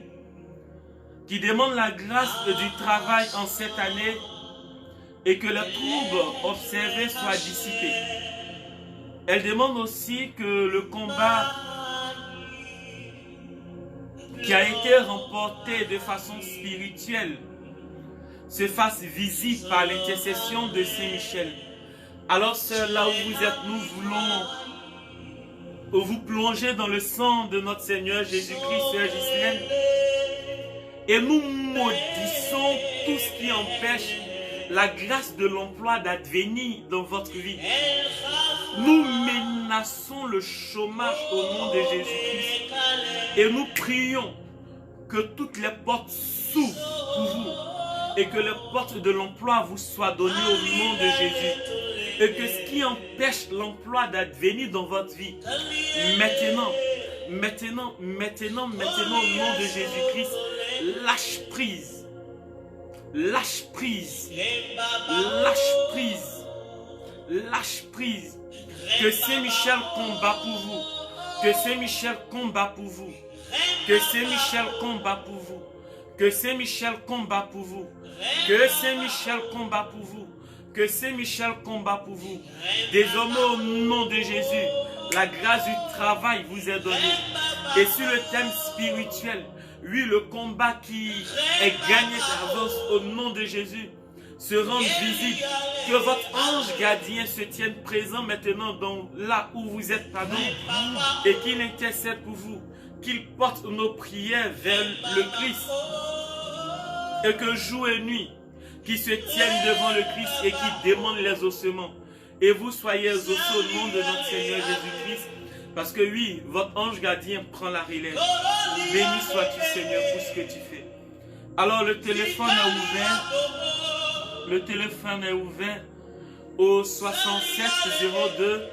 Speaker 1: qui demande la grâce du travail en cette année et que les troubles observés soient dissipés. Elle demande aussi que le combat qui a été remporté de façon spirituelle se fasse visible par l'intercession de Saint-Michel. Alors, sœur, là où vous êtes, nous voulons vous plonger dans le sang de notre Seigneur Jésus-Christ, sœur Ghislaine, et nous maudissons tout ce qui empêche la grâce de l'emploi d'advenir dans votre vie. Nous menaçons le chômage au nom de Jésus-Christ et nous prions que toutes les portes s'ouvrent pour vous et que les portes de l'emploi vous soient données au nom de Jésus. Et que ce qui empêche l'emploi d'advenir dans votre vie, maintenant, au nom de Jésus-Christ, lâche prise. Lâche prise. Lâche prise. Lâche prise. Que Saint-Michel combat pour vous. Que Saint-Michel combat pour vous. Que Saint-Michel combat pour vous. Que Saint-Michel combat pour vous. Que Saint-Michel combat pour vous. Que Saint-Michel combat pour vous. Désormais, au nom de Jésus, la grâce du travail vous est donnée. Et sur le thème spirituel, oui, le combat qui est gagné d'avance au nom de Jésus se rende visible. Que votre ange gardien se tienne présent maintenant dans là où vous êtes, pardon, et qu'il intercède pour vous. Qu'il porte nos prières vers le Christ. Et que jour et nuit, qui se tiennent devant le Christ et qui demandent les ossements. Et vous soyez exaucés au nom de notre Seigneur Jésus-Christ. Parce que oui, votre ange gardien prend la relève. Béni sois-tu, Seigneur, pour ce que tu fais. Alors le téléphone est ouvert. Le téléphone est ouvert au 67 02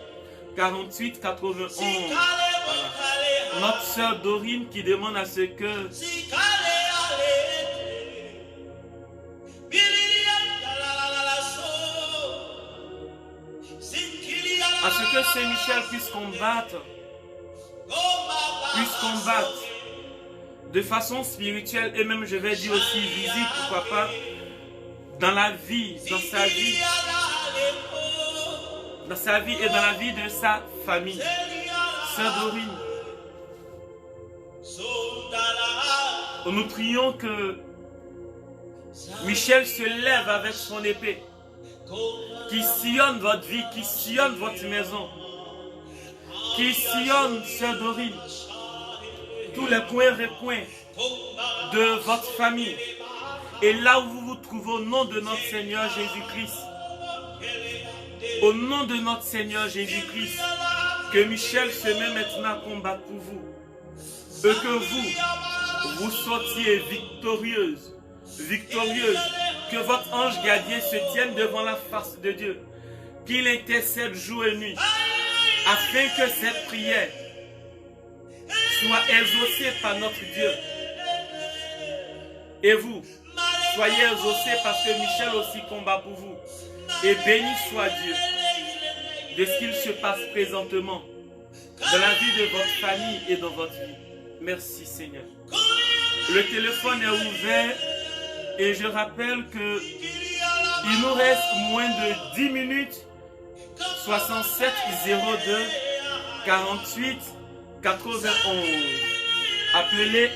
Speaker 1: 48 91. Voilà. Notre sœur Dorine qui demande à ce que Saint-Michel puisse combattre de façon spirituelle et même je vais dire aussi visible, pourquoi pas, dans la vie, dans sa vie et dans la vie de sa famille. Sœur Dorine, nous prions que Michel se lève avec son épée, qui sillonne votre vie, qui sillonne votre maison, qui sillonne, sœur Dorine, tous les coins et recoins de votre famille. Et là où vous vous trouvez, au nom de notre Seigneur Jésus-Christ, au nom de notre Seigneur Jésus-Christ, que Michel se met maintenant à combattre pour vous. Et que vous sortiez victorieuse, que votre ange gardien se tienne devant la face de Dieu, qu'il intercède jour et nuit, afin que cette prière soit exaucée par notre Dieu. Et vous, soyez exaucés parce que Michel aussi combat pour vous. Et béni soit Dieu de ce qu'il se passe présentement dans la vie de votre famille et dans votre vie. Merci Seigneur. Le téléphone est ouvert et je rappelle que il nous reste moins de 10 minutes. 67 02 48 91. Appelez.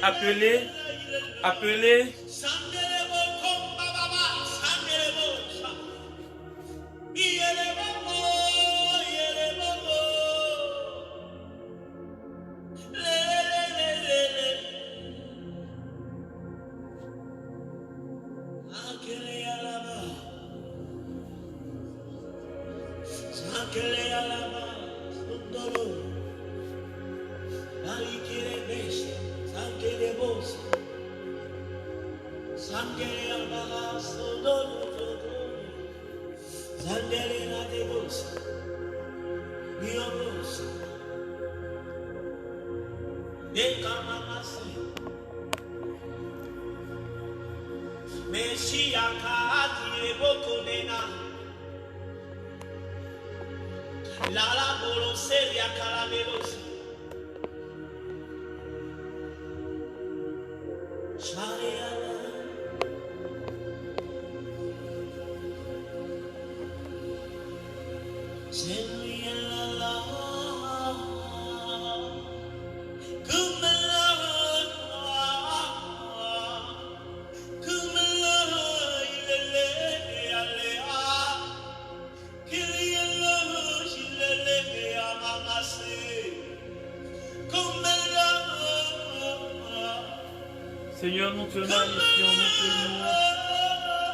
Speaker 1: Seigneur, nous te magnifions,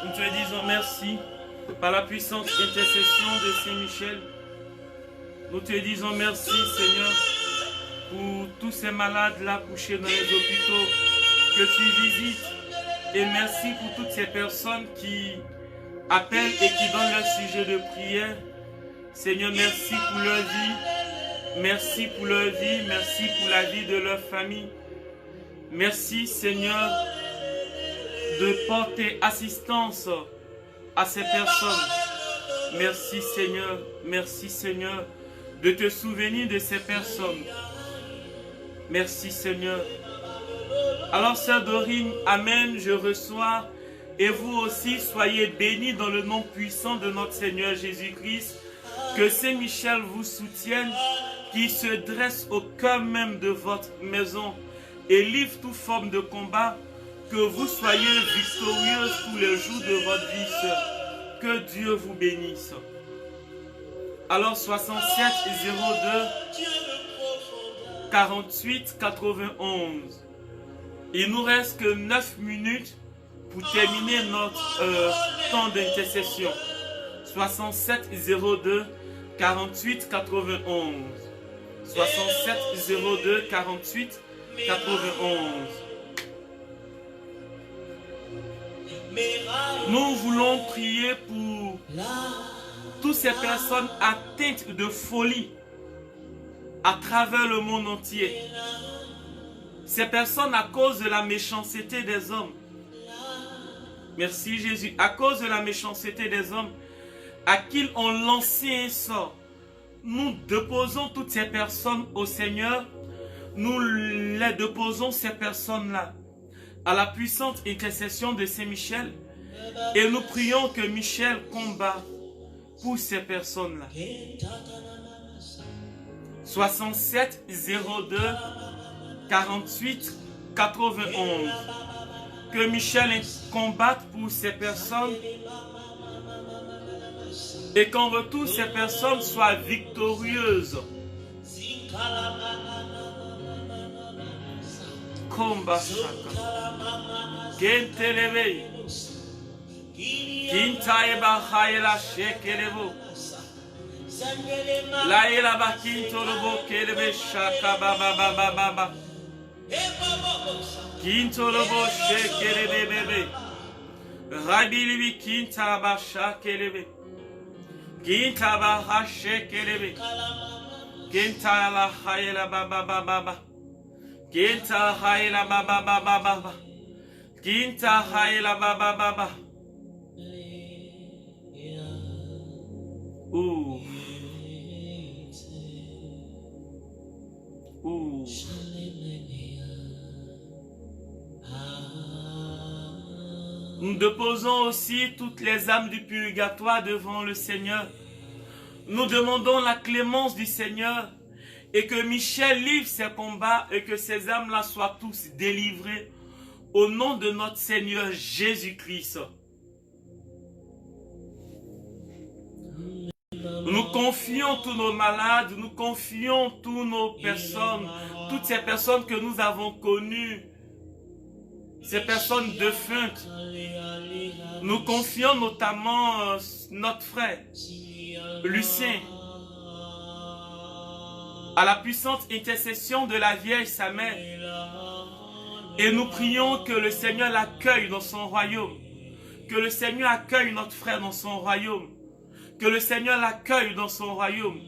Speaker 1: nous te disons merci par la puissante intercession de Saint-Michel. Nous te disons merci, Seigneur, pour tous ces malades-là couchés dans les hôpitaux que tu visites. Et merci pour toutes ces personnes qui appellent et qui donnent leur sujet de prière. Seigneur, merci pour leur vie. Merci pour leur vie. Merci pour la vie de leur famille. Merci, Seigneur, de porter assistance à ces personnes. Merci, Seigneur. Merci, Seigneur, de te souvenir de ces personnes. Merci, Seigneur. Alors, sœur Dorine, Amen, je reçois. Et vous aussi, soyez bénis dans le nom puissant de notre Seigneur Jésus-Christ. Que Saint-Michel vous soutienne, qui se dresse au cœur même de votre maison et livre toute forme de combat, que vous soyez victorieuse tous les jours de votre vie, sœur. Que Dieu vous bénisse. Alors 67 02 48 91. Il nous reste que 9 minutes pour terminer notre temps d'intercession. 67 02 48 91. 67 02 48 91. Nous voulons prier pour toutes ces personnes atteintes de folie à travers le monde entier. Ces personnes à cause de la méchanceté des hommes. Merci Jésus. À cause de la méchanceté des hommes à qui on lancé un sort. Nous déposons toutes ces personnes au Seigneur. Nous les déposons ces personnes-là à la puissante intercession de Saint-Michel. Et nous prions que Michel combat pour ces personnes-là. 67 02 48 91. Que Michel combatte pour ces personnes et qu'en retour ces personnes soient victorieuses. Combat chacun. Genteleve. Kintaeba Hayela Shekelevo. La Elaba Kintorobo Kelebe Shaka Baba Baba Baba. Kintorobo Shekelebe Bebe. Rabilibi Kintaba Shakelebe. Kintaba Hashekelebe. Kintala Hayela Baba Baba. Kinta Hayela Baba Baba Baba. Kinta Hayela Baba Baba. Ouh. Ouh. Nous déposons aussi toutes les âmes du purgatoire devant le Seigneur. Nous demandons la clémence du Seigneur et que Michel livre ses combats et que ces âmes-là soient tous délivrées au nom de notre Seigneur Jésus-Christ. Nous confions tous nos malades, nous confions toutes nos personnes, toutes ces personnes que nous avons connues, ces personnes défuntes. Nous confions notamment notre frère, Lucien, à la puissante intercession de la Vierge, sa mère. Et nous prions que le Seigneur l'accueille dans son royaume, que le Seigneur accueille notre frère dans son royaume. Que le Seigneur l'accueille dans son royaume.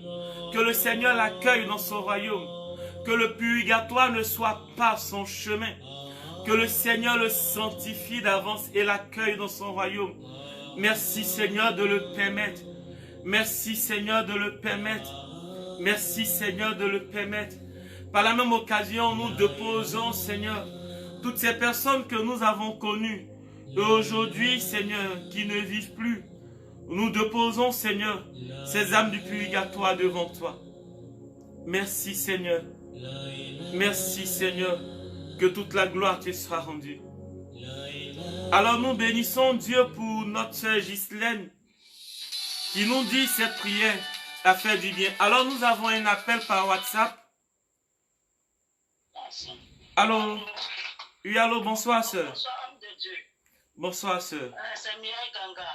Speaker 1: Que le Seigneur l'accueille dans son royaume. Que le purgatoire ne soit pas son chemin. Que le Seigneur le sanctifie d'avance et l'accueille dans son royaume. Merci Seigneur de le permettre. Merci Seigneur de le permettre. Merci Seigneur de le permettre. Par la même occasion, nous déposons Seigneur toutes ces personnes que nous avons connues et aujourd'hui Seigneur qui ne vivent plus. Nous déposons Seigneur ces âmes du purgatoire devant toi. Merci Seigneur. Merci Seigneur. Que toute la gloire te sera rendue. Alors nous bénissons Dieu pour notre sœur Ghislaine qui nous dit cette prière a fait du bien. Alors nous avons un appel par WhatsApp. Allô? Oui, allô, bonsoir sœur.
Speaker 3: Bonsoir, homme de Dieu.
Speaker 1: Bonsoir sœur.
Speaker 3: C'est Mireille Ganga.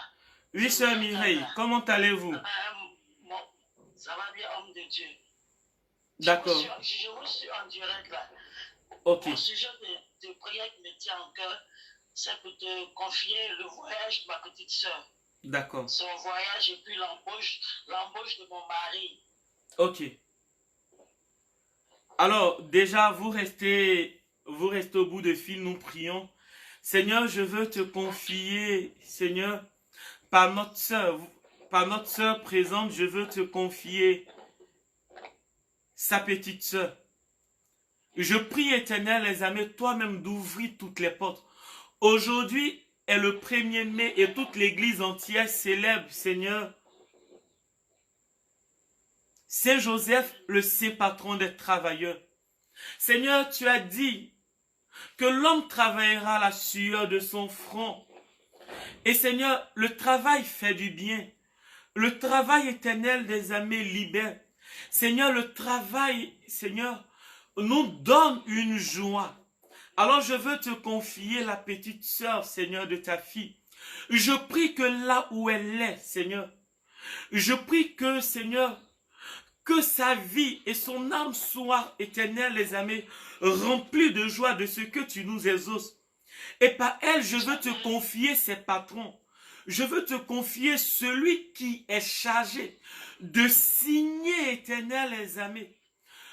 Speaker 1: Oui sœur Mireille, comment allez-vous?
Speaker 3: Bon, ça va bien, homme de Dieu.
Speaker 1: D'accord.
Speaker 3: Je vous suis en direct là.
Speaker 1: Ok.
Speaker 3: Au sujet de prière qui me tient en cœur, c'est pour te confier le voyage de ma petite soeur.
Speaker 1: D'accord.
Speaker 3: Son voyage et puis l'embauche de mon mari.
Speaker 1: Ok. Alors, déjà, vous restez au bout de fil, nous prions. Seigneur, je veux te confier, Seigneur, par notre sœur présente, je veux te confier sa petite sœur. Je prie, Éternel, les amis, toi-même d'ouvrir toutes les portes. Aujourd'hui est le 1er mai et toute l'église entière célèbre, Seigneur, Saint Joseph, le saint patron des travailleurs. Seigneur, tu as dit que l'homme travaillera à la sueur de son front. Et Seigneur, le travail fait du bien. Le travail éternel des amis libère. Seigneur, le travail, Seigneur, nous donne une joie. Alors je veux te confier la petite sœur, Seigneur, de ta fille. Je prie que là où elle est, Seigneur, je prie que, Seigneur, que sa vie et son âme soient éternelles, les amis, remplies de joie de ce que tu nous exauces. Et par elle, je veux te confier ses patrons. Je veux te confier celui qui est chargé de signer, éternel, les amis,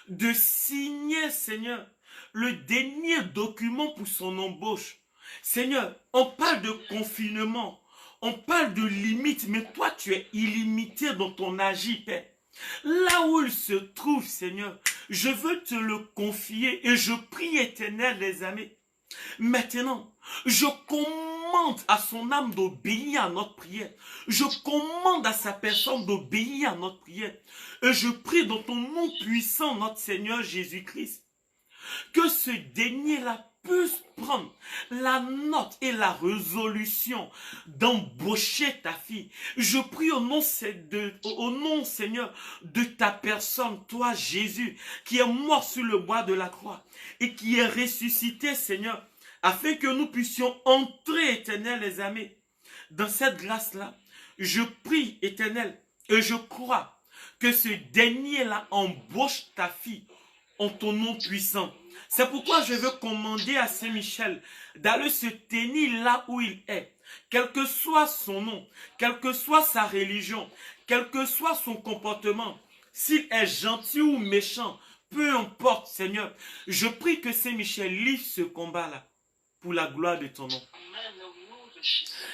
Speaker 1: de signer, Seigneur, le dernier document pour son embauche. Seigneur, on parle de confinement, on parle de limite, mais toi, tu es illimité dans ton agir, Père. Là où il se trouve, Seigneur, je veux te le confier et je prie, éternel, les amis. Maintenant, je commande à son âme d'obéir à notre prière. Je commande à sa personne d'obéir à notre prière. Et je prie dans ton nom puissant, notre Seigneur Jésus-Christ, que ce dernier-là puisse prendre la note et la résolution d'embaucher ta fille. Je prie au nom, Seigneur, de ta personne, toi Jésus, qui est mort sur le bois de la croix et qui est ressuscité, Seigneur, afin que nous puissions entrer, éternel, les amis, dans cette grâce-là. Je prie, éternel, et je crois que ce dernier-là embauche ta fille en ton nom puissant. C'est pourquoi je veux commander à Saint-Michel d'aller se tenir là où il est. Quel que soit son nom, quelle que soit sa religion, quel que soit son comportement, s'il est gentil ou méchant, peu importe, Seigneur, je prie que Saint-Michel livre ce combat-là pour la gloire de ton nom.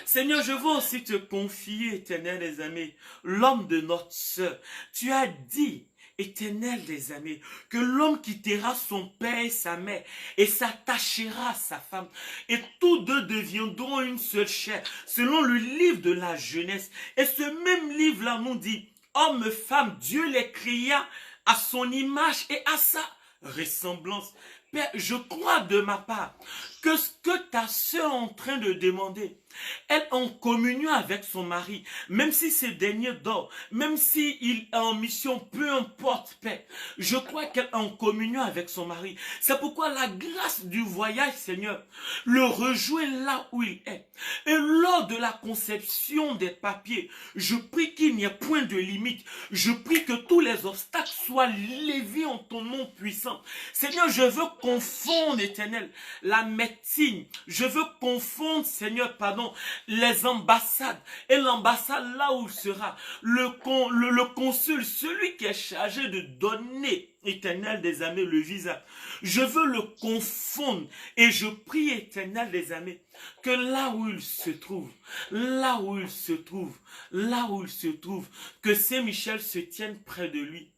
Speaker 1: Seigneur, je veux aussi te confier, éternel des amis, l'homme de notre sœur. Tu as dit, éternel des amis, que l'homme quittera son père et sa mère et s'attachera à sa femme. Et tous deux deviendront une seule chair, selon le livre de la Genèse. Et ce même livre-là nous dit, homme, femme, Dieu les créa à son image et à sa ressemblance. Père, je crois de ma part que ce que ta sœur est en train de demander, elle est en communion avec son mari, même si ce dernier dort, même s'il est en mission, peu importe, Père. Je crois qu'elle est en communion avec son mari. C'est pourquoi la grâce du voyage, Seigneur, le rejoint là où il est. Et lors de la conception des papiers, je prie qu'il n'y ait point de limite. Je prie que tous les obstacles soient levés en ton nom puissant. Seigneur, je veux confondre, éternel, la médecine. Je veux confondre, Seigneur, pardon, les ambassades. Et l'ambassade là où il sera, le consul, celui qui est chargé de donner Éternel des armées, le visage. Je veux le confondre et je prie, Éternel des armées, que là où il se trouve, là où il se trouve, là où il se trouve, que Saint-Michel se tienne près de lui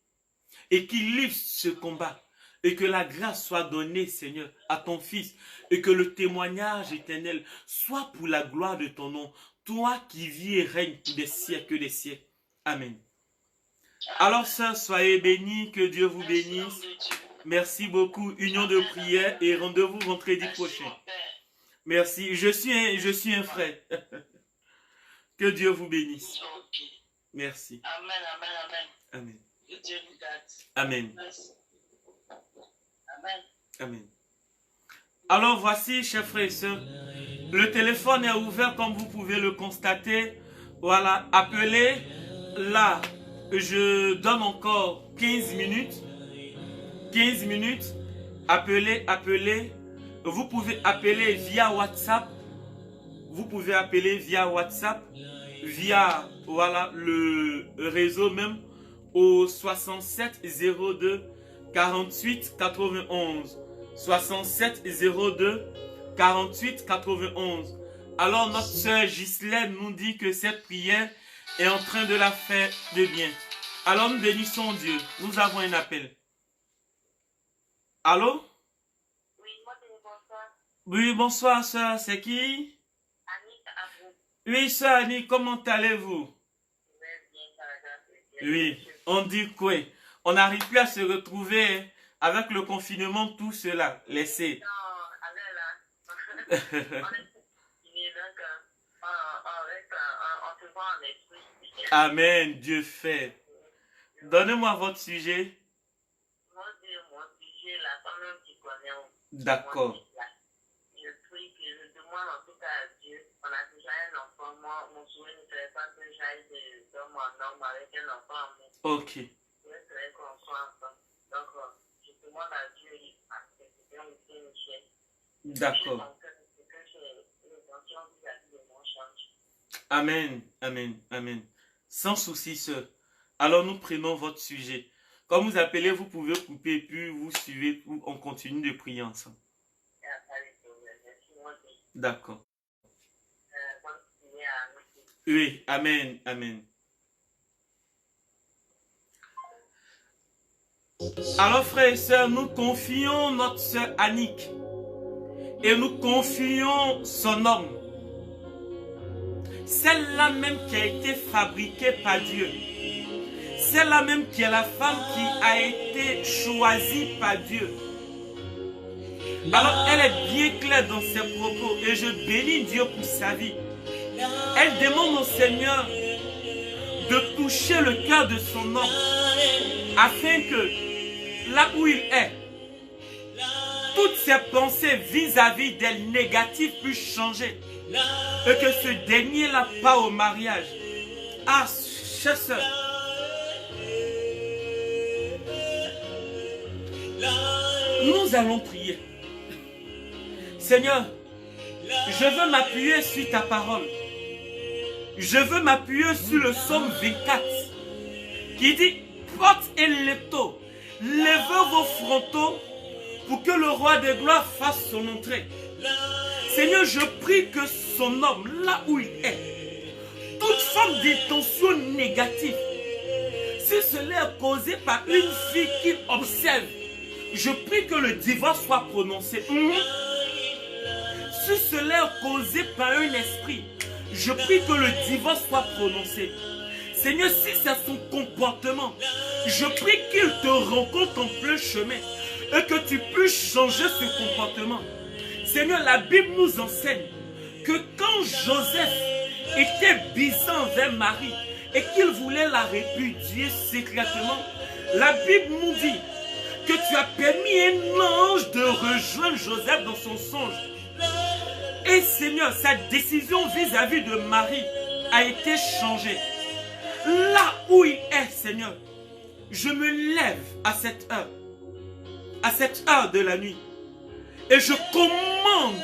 Speaker 1: et qu'il livre ce combat et que la grâce soit donnée, Seigneur, à ton Fils et que le témoignage éternel soit pour la gloire de ton nom, toi qui vis et règnes pour des siècles des siècles. Amen. Alors, sœurs, soyez bénis, que Dieu vous bénisse. Merci beaucoup. Union de prière et rendez-vous vendredi prochain. Merci. Je suis un frère. Que Dieu vous bénisse. Merci.
Speaker 3: Amen, amen, amen.
Speaker 1: Amen.
Speaker 3: Que Dieu nous garde.
Speaker 1: Amen.
Speaker 3: Merci. Amen.
Speaker 1: Amen. Alors voici, chers frères et sœurs, le téléphone est ouvert comme vous pouvez le constater. Voilà, appelez. Là, je donne encore 15 minutes. 15 minutes. Appelez, appelez. Vous pouvez appeler via WhatsApp. Vous pouvez appeler via WhatsApp. Via, voilà, le réseau même. Au 67 02 48 91. 67 02 48 91. Alors notre sœur Ghislaine nous dit que cette prière est en train de la faire de bien. Alors nous bénissons Dieu. Nous avons un appel. Allô?
Speaker 3: Oui, moi c'est bonsoir.
Speaker 1: Oui, bonsoir sœur. C'est qui?
Speaker 3: Annick, à vous.
Speaker 1: Oui, sœur Annie, comment allez-vous?
Speaker 3: Je vais bien, par la grâce de Dieu.
Speaker 1: Oui, on dit quoi? On n'arrive plus à se retrouver avec le confinement, tout cela. Laissez.
Speaker 3: Non, allez là. On est fini, donc on se voit en esprit.
Speaker 1: Amen, Dieu fait. Donnez-moi votre sujet.
Speaker 3: Mon sujet, la femme même qui connaît.
Speaker 1: D'accord.
Speaker 3: Je prie que je demande en tout cas à Dieu. On a déjà un enfant. Moi, mon souhait ne serait pas que j'aille d'homme en homme avec un enfant en moi.
Speaker 1: Ok.
Speaker 3: Je serais qu'on soit ensemble. Donc, je demande à Dieu que c'est un Michel.
Speaker 1: D'accord.
Speaker 3: Que j'ai l'intention vis-à-vis de mon change.
Speaker 1: Amen, amen, amen. Sans souci, sœur. Alors nous prenons votre sujet. Quand vous appelez, vous pouvez couper, puis vous suivez, ou on continue de prier ensemble. D'accord. Oui, amen, amen. Alors frères et sœurs, nous confions notre sœur Annick et nous confions son homme. Celle-là même qui a été fabriquée par Dieu. Celle-là même qui est la femme qui a été choisie par Dieu. Alors elle est bien claire dans ses propos et je bénis Dieu pour sa vie. Elle demande au Seigneur de toucher le cœur de son homme afin que là où il est, toutes ses pensées vis-à-vis d'elle négatives puissent changer et que ce dernier là part au mariage. Ah, chère sœur, nous allons prier. Seigneur, je veux m'appuyer sur ta parole. Je veux m'appuyer sur le psaume 24 qui dit: porte et lepto, levez vos frontaux pour que le roi des gloires fasse son entrée. Seigneur, je prie que son homme, là où il est, toute forme d'intention négative, si cela est causé par une fille qu'il observe, je prie que le divorce soit prononcé. Si cela est causé par un esprit, je prie que le divorce soit prononcé. Seigneur, si c'est son comportement, je prie qu'il te rencontre en plein chemin et que tu puisses changer ce comportement. Seigneur, la Bible nous enseigne que quand Joseph était bizarre envers Marie et qu'il voulait la répudier secrètement, la Bible nous dit que tu as permis un ange de rejoindre Joseph dans son songe. Et Seigneur, sa décision vis-à-vis de Marie a été changée. Là où il est, Seigneur, je me lève à cette heure de la nuit, et je commande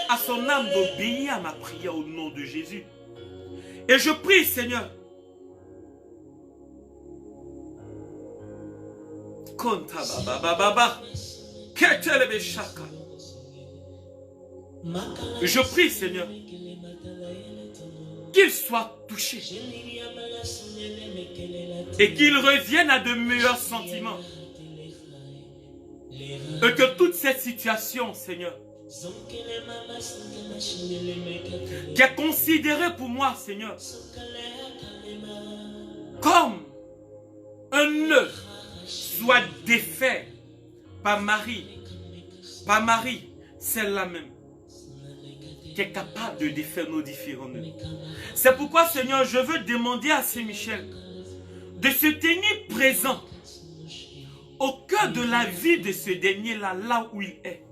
Speaker 1: à son âme d'obéir à ma prière au nom de Jésus. Et je prie, Seigneur, konta baba. Ketelebe shaka. Je prie, Seigneur, qu'il soit touché et qu'il revienne à de meilleurs sentiments. Et que toute cette situation, Seigneur, qui est considérée pour moi, Seigneur, comme un nœud, soit défait par Marie, celle-là même, qui est capable de défaire nos différents nœuds. C'est pourquoi, Seigneur, je veux demander à Saint-Michel de se tenir présent au cœur de la vie de ce dernier-là, là où il est.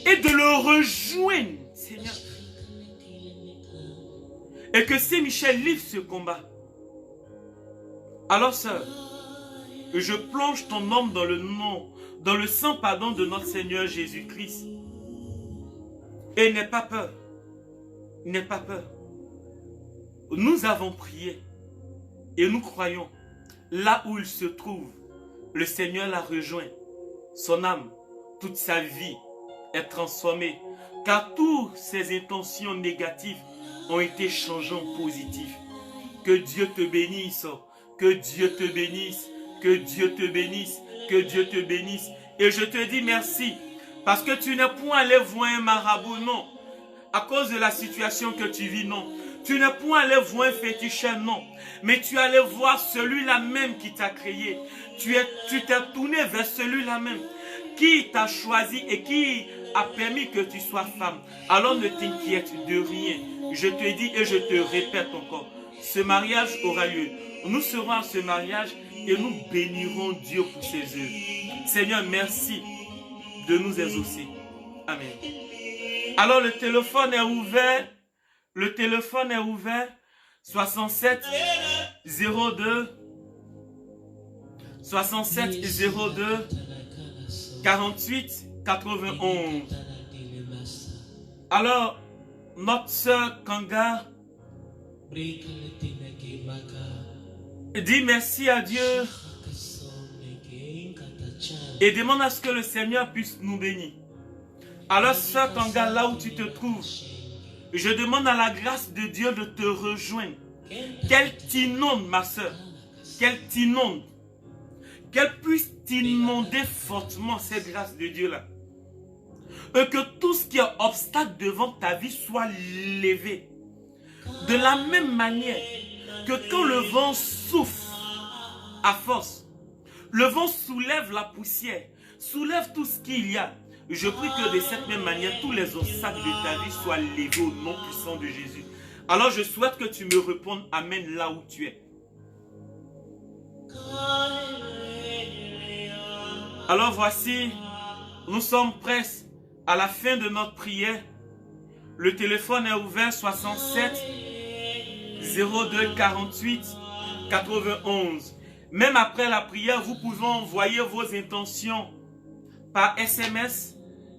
Speaker 1: Et de le rejoindre, Seigneur. Et que Saint-Michel livre ce combat. Alors, sœur, je plonge ton âme dans le sang, de notre Seigneur Jésus-Christ. Et n'aie pas peur. N'aie pas peur. Nous avons prié. Et nous croyons, là où il se trouve, le Seigneur l'a rejoint. Son âme, toute sa vie est transformée. Car toutes ses intentions négatives ont été changées en positives. Que Dieu te bénisse. Que Dieu te bénisse. Que Dieu te bénisse. Que Dieu te bénisse. Et je te dis merci. Parce que tu n'es point allé voir un marabout, non. À cause de la situation que tu vis, non. Tu n'es point allé voir un féticheur, non. Mais tu es allé voir celui-là même qui t'a créé. Tu t'es tourné vers celui-là même qui t'a choisi et qui a permis que tu sois femme. Alors ne t'inquiète de rien. Je te dis et je te répète encore. Ce mariage aura lieu. Nous serons à ce mariage et nous bénirons Dieu pour ses œuvres. Seigneur, merci de nous exaucer. Amen. Alors le téléphone est ouvert. Le téléphone est ouvert. 67 02 48 91. Alors, notre sœur Kanga dit merci à Dieu et demande à ce que le Seigneur puisse nous bénir. Alors, sœur Kanga, là où tu te trouves, je demande à la grâce de Dieu de te rejoindre. Qu'elle t'inonde, ma sœur. Qu'elle t'inonde. Qu'elle puisse t'inonder fortement cette grâce de Dieu-là. Et que tout ce qui est obstacle devant ta vie soit levé. De la même manière que quand le vent souffle à force, le vent soulève la poussière, soulève tout ce qu'il y a. Je prie que de cette même manière, tous les obstacles de ta vie soient levés au nom puissant de Jésus. Alors je souhaite que tu me répondes Amen là où tu es. Alors voici, nous sommes presque à la fin de notre prière. Le téléphone est ouvert 67 02 48 91. Même après la prière, vous pouvez envoyer vos intentions par SMS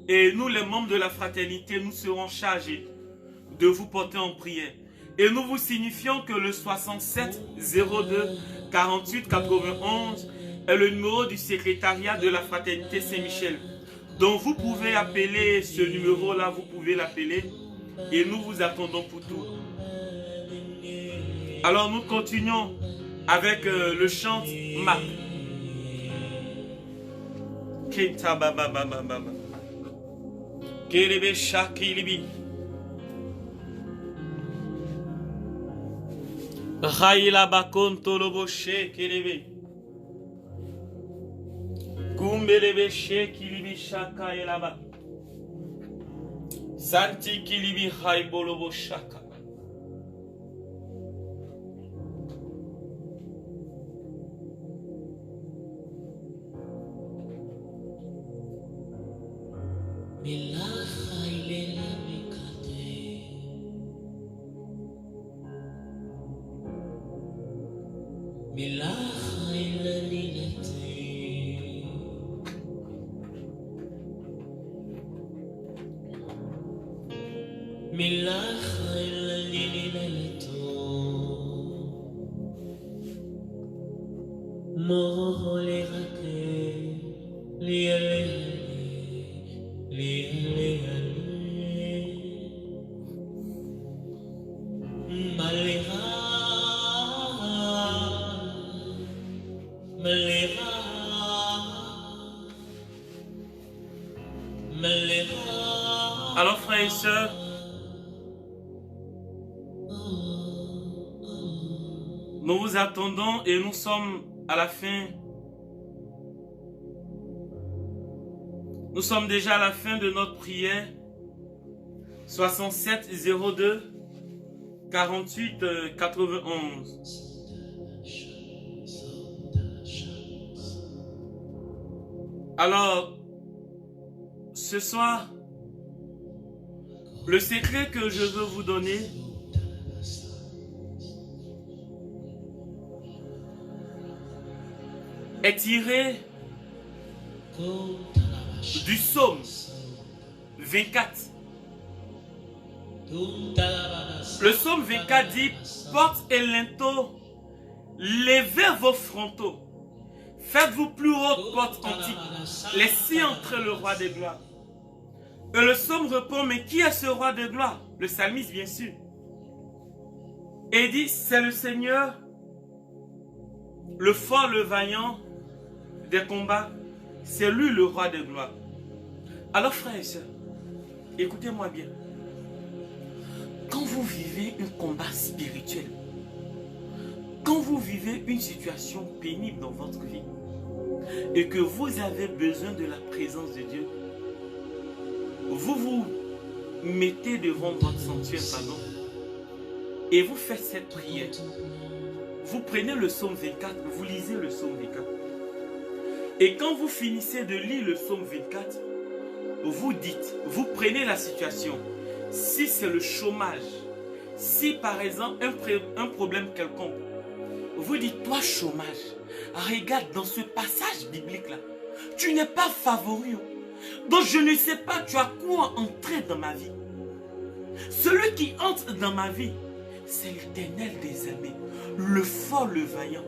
Speaker 1: et nous, les membres de la fraternité, nous serons chargés de vous porter en prière. Et nous vous signifions que le 67 02 48 91 est le numéro du secrétariat de la fraternité Saint-Michel. Donc vous pouvez appeler ce numéro-là, vous pouvez l'appeler et nous vous attendons pour tout. Alors nous continuons avec le chant Mak. Kenta baba baba baba. Kelebe shakilibi. Raila bakon tolobo shekelebe. Kumbelebe shekilibi shaka elaba. Santi kilibi haibolobo shaka.
Speaker 2: Milaha ilela mikate. Milaha ilalilate. Milaha ilalilaleto. Moho le rake.
Speaker 1: Alors frères et sœurs, nous vous attendons et nous sommes à la fin. Nous sommes déjà à la fin de notre prière. 67 02 48 91. Alors, ce soir, le secret que je veux vous donner est tiré du psaume 24. Le psaume 24 dit: porte et linteaux, levez vos frontaux, faites-vous plus haute porte antique, laissez entrer le roi des gloires. Et le psaume répond: mais qui est ce roi de gloire? Le psalmiste, bien sûr. Et il dit: c'est le Seigneur, le fort, le vaillant des combats, c'est lui le roi de gloire. Alors frères et sœurs, écoutez-moi bien. Quand vous vivez un combat spirituel, quand vous vivez une situation pénible dans votre vie, et que vous avez besoin de la présence de Dieu, vous vous mettez devant votre sanctuaire, pardon, et vous faites cette prière. Vous prenez le psaume 24, vous lisez le psaume 24. Et quand vous finissez de lire le psaume 24, vous dites, vous prenez la situation. Si c'est le chômage, si par exemple un problème quelconque, vous dites: toi chômage, regarde dans ce passage biblique là, tu n'es pas favori. Donc je ne sais pas tu as quoi entrer dans ma vie. Celui qui entre dans ma vie, c'est l'Éternel des armées, le fort, le vaillant,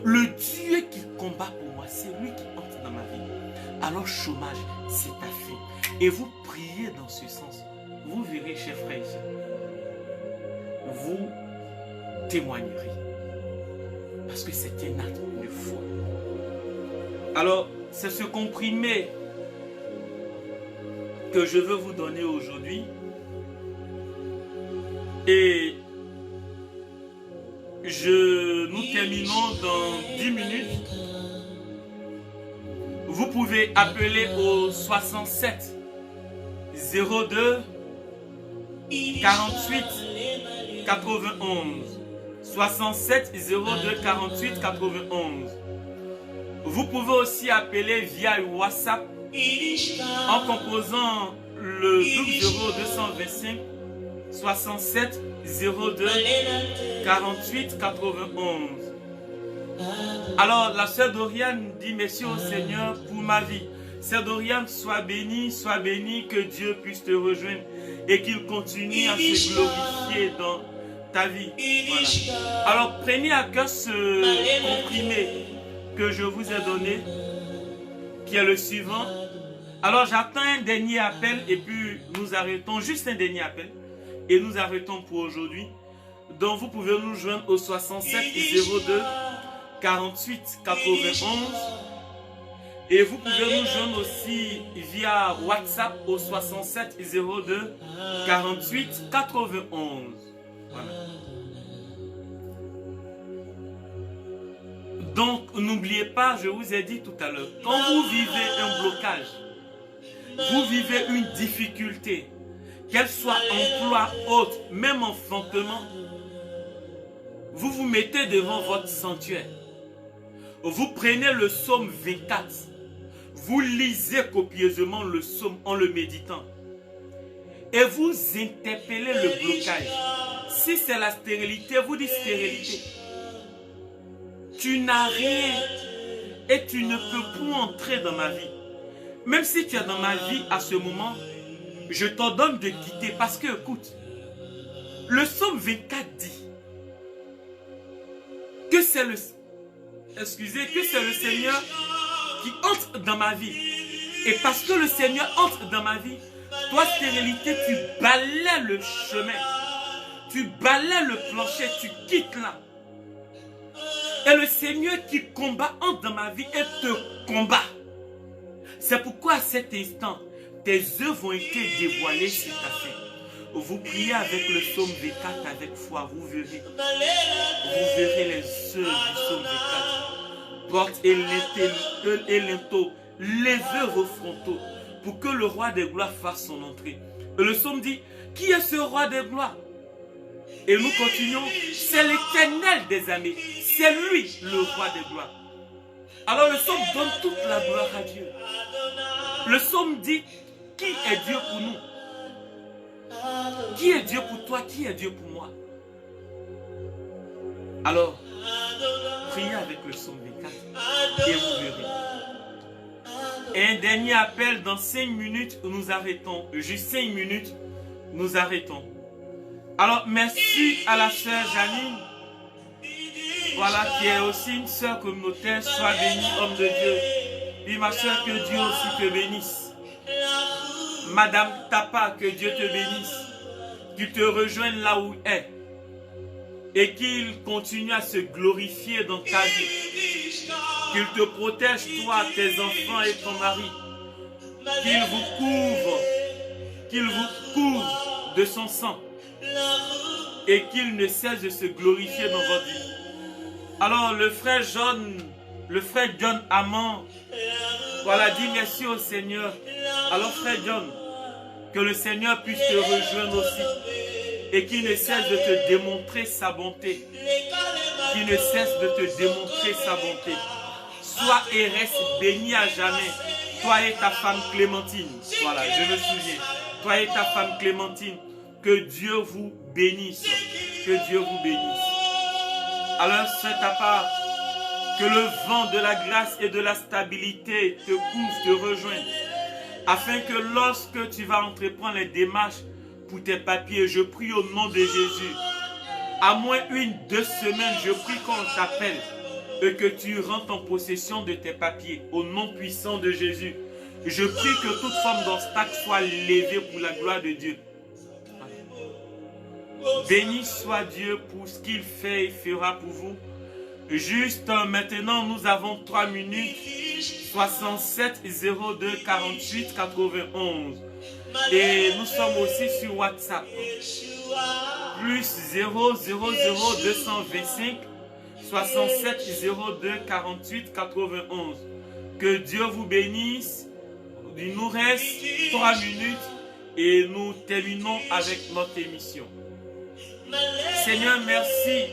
Speaker 1: le Dieu qui combat pour moi, c'est lui qui entre dans ma vie. Alors chômage, c'est ta fin. Et vous priez dans ce sens. Vous verrez, chers frères et sœurs, vous témoignerez. Parce que c'est un acte de foi. Alors, c'est ce comprimé que je veux vous donner aujourd'hui. Et nous terminons dans 10 minutes. Vous pouvez appeler au 67 02 48 91. 67 02 48 91. Vous pouvez aussi appeler via WhatsApp en composant le 225 67 02 48 91. Alors la sœur Doriane dit: merci au Seigneur pour ma vie. Sœur Doriane, sois bénie, que Dieu puisse te rejoindre et qu'il continue à se glorifier dans ta vie. Voilà. Alors prenez à cœur ce comprimé que je vous ai donné, qui est le suivant. Alors j'attends un dernier appel et puis nous arrêtons, juste un dernier appel, et nous arrêtons pour aujourd'hui. Donc vous pouvez nous joindre au 67 02 48 91. Et vous pouvez nous joindre aussi via WhatsApp au 67 02 48 91. Voilà. Donc n'oubliez pas, je vous ai dit tout à l'heure, quand vous vivez un blocage, vous vivez une difficulté, qu'elle soit emploi, autre, même enfantement, vous vous mettez devant votre sanctuaire. Vous prenez le psaume 24. Vous lisez copieusement le psaume en le méditant. Et vous interpellez le blocage. Si c'est la stérilité, vous dites stérilité. Tu n'as rien et tu ne peux plus entrer dans ma vie. Même si tu es dans ma vie à ce moment, je t'ordonne de quitter. Parce que, écoute, le psaume 24 dit que c'est le Seigneur qui entre dans ma vie. Et parce que le Seigneur entre dans ma vie, toi, stérilité, tu balais le chemin. Tu balais le plancher, tu quittes là. Et le Seigneur qui combat entre dans ma vie et te combat. C'est pourquoi à cet instant, tes œuvres ont été dévoilées sur ta fin. Vous priez avec le psaume V4 avec foi, vous verrez. Vous verrez les œuvres du psaume V4. Porte et linteau, levez vos frontaux pour que le roi des gloires fasse son entrée. Et le psaume dit, qui est ce roi des gloires? Et nous continuons, c'est l'Éternel des armées, c'est lui le roi des gloires. Alors le psaume donne toute la gloire à Dieu. Le psaume dit, qui est Dieu pour nous? Qui est Dieu pour toi? Qui est Dieu pour moi? Alors, priez avec le psaume 24 et vous verrez. Et un dernier appel, dans 5 minutes, nous arrêtons. Juste 5 minutes, nous arrêtons. Alors, merci à la sœur Janine. Voilà, qui est aussi une sœur communautaire. Sois bénie, homme de Dieu. Et ma sœur, que Dieu aussi te bénisse. Madame Tapa, que Dieu te bénisse. Qu'il te rejoigne là où il est. Et qu'il continue à se glorifier dans ta vie. Qu'il te protège, toi, tes enfants et ton mari. Qu'il vous couvre de son sang. Et qu'il ne cesse de se glorifier dans votre vie. Alors le frère John Amand, voilà, dit merci au Seigneur. Alors frère John, que le Seigneur puisse te rejoindre aussi. Et qu'il ne cesse de te démontrer sa bonté. Qu'il ne cesse de te démontrer sa bonté. Sois et reste béni à jamais. Toi et ta femme Clémentine. Voilà, je me souviens. Toi et ta femme Clémentine. Que Dieu vous bénisse. Que Dieu vous bénisse. Alors, c'est ta part. Que le vent de la grâce et de la stabilité te couvre, te rejoigne. Afin que lorsque tu vas entreprendre les démarches pour tes papiers, je prie au nom de Jésus. À moins 1-2 semaines, je prie qu'on t'appelle et que tu rentres en possession de tes papiers. Au nom puissant de Jésus. Je prie que toute forme d'obstacle soit levée pour la gloire de Dieu. Béni soit Dieu pour ce qu'il fait et fera pour vous. Juste maintenant, nous avons 3 minutes. 67 02 48 91. Et nous sommes aussi sur WhatsApp. Plus 0 0 0 225 67 02 48 91. Que Dieu vous bénisse. Il nous reste 3 minutes et nous terminons avec notre émission. Seigneur, merci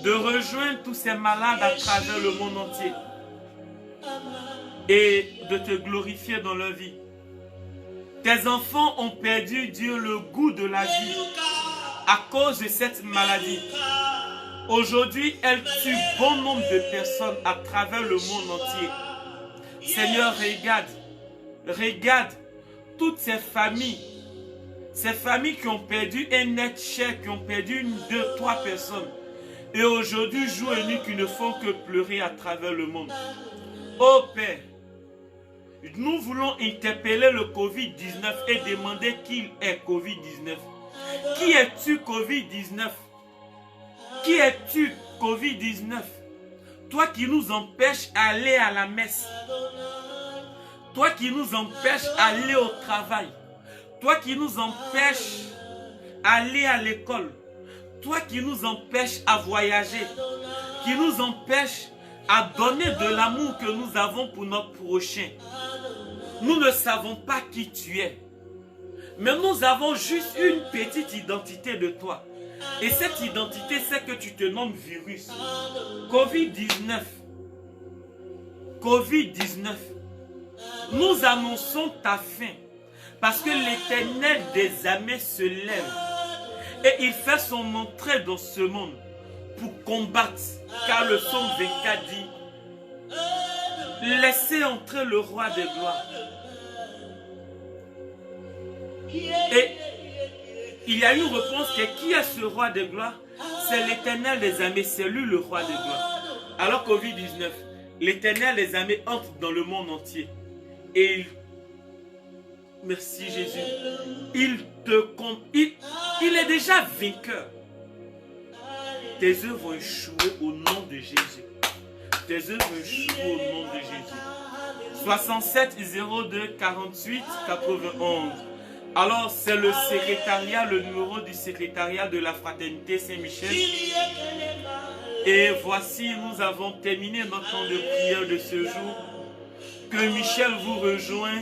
Speaker 1: de rejoindre tous ces malades à travers le monde entier et de te glorifier dans leur vie. Tes enfants ont perdu, Dieu, le goût de la vie à cause de cette maladie. Aujourd'hui, elle tue bon nombre de personnes à travers le monde entier. Seigneur, regarde toutes ces familles qui ont perdu un être cher, qui ont perdu 1, 2, 3 personnes. Et aujourd'hui, jour et nuit, qui ne font que pleurer à travers le monde. Oh Père, nous voulons interpeller le Covid-19 et demander qui est Covid-19. Qui es-tu Covid-19? Qui es-tu Covid-19? Toi qui nous empêches d'aller à la messe. Toi qui nous empêches d'aller au travail. Toi qui nous empêches d'aller à l'école. Toi qui nous empêches à voyager. Qui nous empêches à donner de l'amour que nous avons pour notre prochain. Nous ne savons pas qui tu es. Mais nous avons juste une petite identité de toi. Et cette identité, c'est que tu te nommes virus. Covid-19. Covid-19. Nous annonçons ta fin. Parce que l'Éternel des armées se lève. Et il fait son entrée dans ce monde pour combattre. Car le psaume 24 dit, laissez entrer le roi des gloires. Et il y a une réponse qui est ce roi des gloires? C'est l'Éternel des armées, c'est lui le roi des gloires. Alors Covid-19, l'Éternel des armées entre dans le monde entier. Et merci Jésus, il est déjà vainqueur. Tes œuvres vont échouer au nom de Jésus. Tes œuvres vont échouer au nom de Jésus. 67 02 48 91. Alors, c'est le secrétariat, le numéro du secrétariat de la Fraternité Saint-Michel. Et voici, nous avons terminé notre temps de prière de ce jour. Que Michel vous rejoint.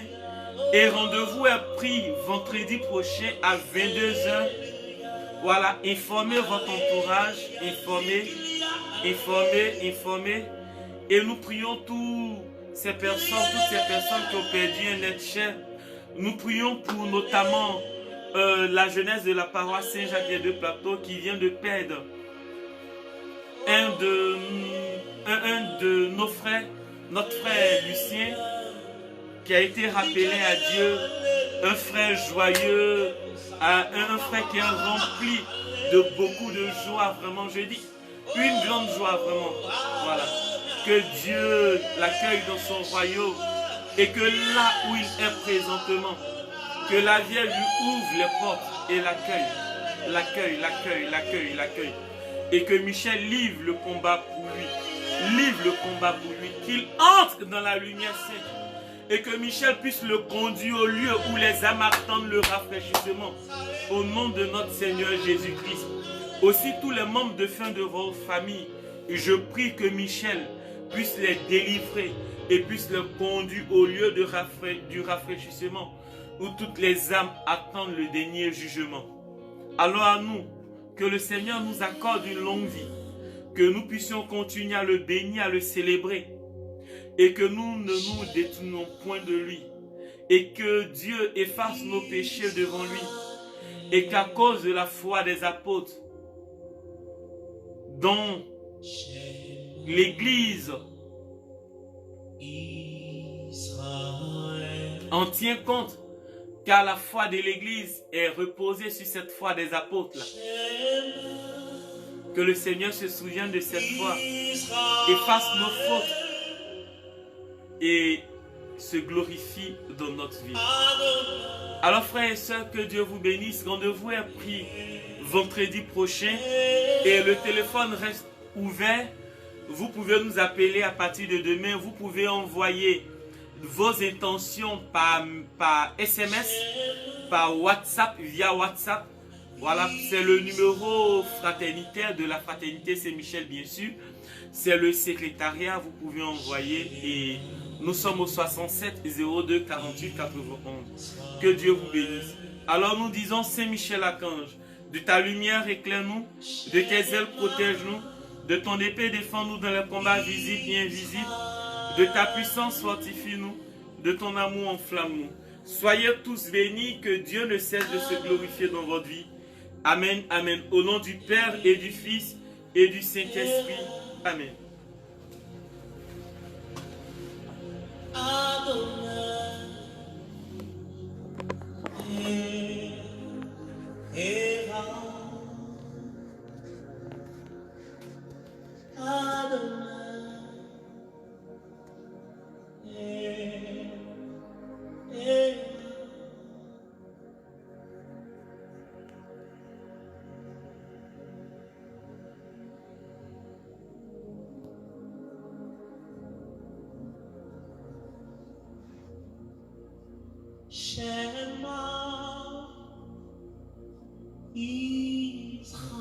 Speaker 1: Et rendez-vous est pris vendredi prochain à 22h. Voilà, informez votre entourage, informez. Et nous prions toutes ces personnes qui ont perdu un être cher. Nous prions pour notamment la jeunesse de la paroisse Saint-Jacques des Deux Plateaux qui vient de perdre un de nos frères, notre frère Lucien, qui a été rappelé à Dieu, un frère joyeux, un frère qui est rempli de beaucoup de joie, vraiment, je dis, une grande joie, vraiment, voilà. Que Dieu l'accueille dans son royaume et que là où il est présentement, que la Vierge lui ouvre les portes et l'accueille. Et que Michel livre le combat pour lui, qu'il entre dans la lumière sainte. Et que Michel puisse le conduire au lieu où les âmes attendent le rafraîchissement. Au nom de notre Seigneur Jésus-Christ. Aussi tous les membres de fin de vos familles, je prie que Michel puisse les délivrer et puisse les conduire au lieu du rafraîchissement où toutes les âmes attendent le dernier jugement. Alors à nous, que le Seigneur nous accorde une longue vie, que nous puissions continuer à le bénir, à le célébrer, et que nous ne nous détournons point de lui, et que Dieu efface nos péchés devant lui, et qu'à cause de la foi des apôtres, dont l'Église en tient compte, car la foi de l'Église est reposée sur cette foi des apôtres là. Que le Seigneur se souvienne de cette foi, efface nos fautes et se glorifie dans notre vie. Alors frères et sœurs, que Dieu vous bénisse. Rendez-vous est pris vendredi prochain et le téléphone reste ouvert. Vous pouvez nous appeler à partir de demain. Vous pouvez envoyer vos intentions par SMS, par WhatsApp, via WhatsApp. Voilà, c'est le numéro fraternitaire de la Fraternité Saint-Michel, bien sûr. C'est le secrétariat, vous pouvez envoyer et nous sommes au 67 02 48 91. Que Dieu vous bénisse. Alors nous disons, Saint-Michel-Archange, de ta lumière éclaire-nous, de tes ailes protège-nous, de ton épée défends-nous dans les combats visibles et invisibles, de ta puissance fortifie-nous, de ton amour enflamme-nous. Soyez tous bénis, que Dieu ne cesse de se glorifier dans votre vie. Amen, amen. Au nom du Père et du Fils et du Saint-Esprit. Amen.
Speaker 2: Shema Israel.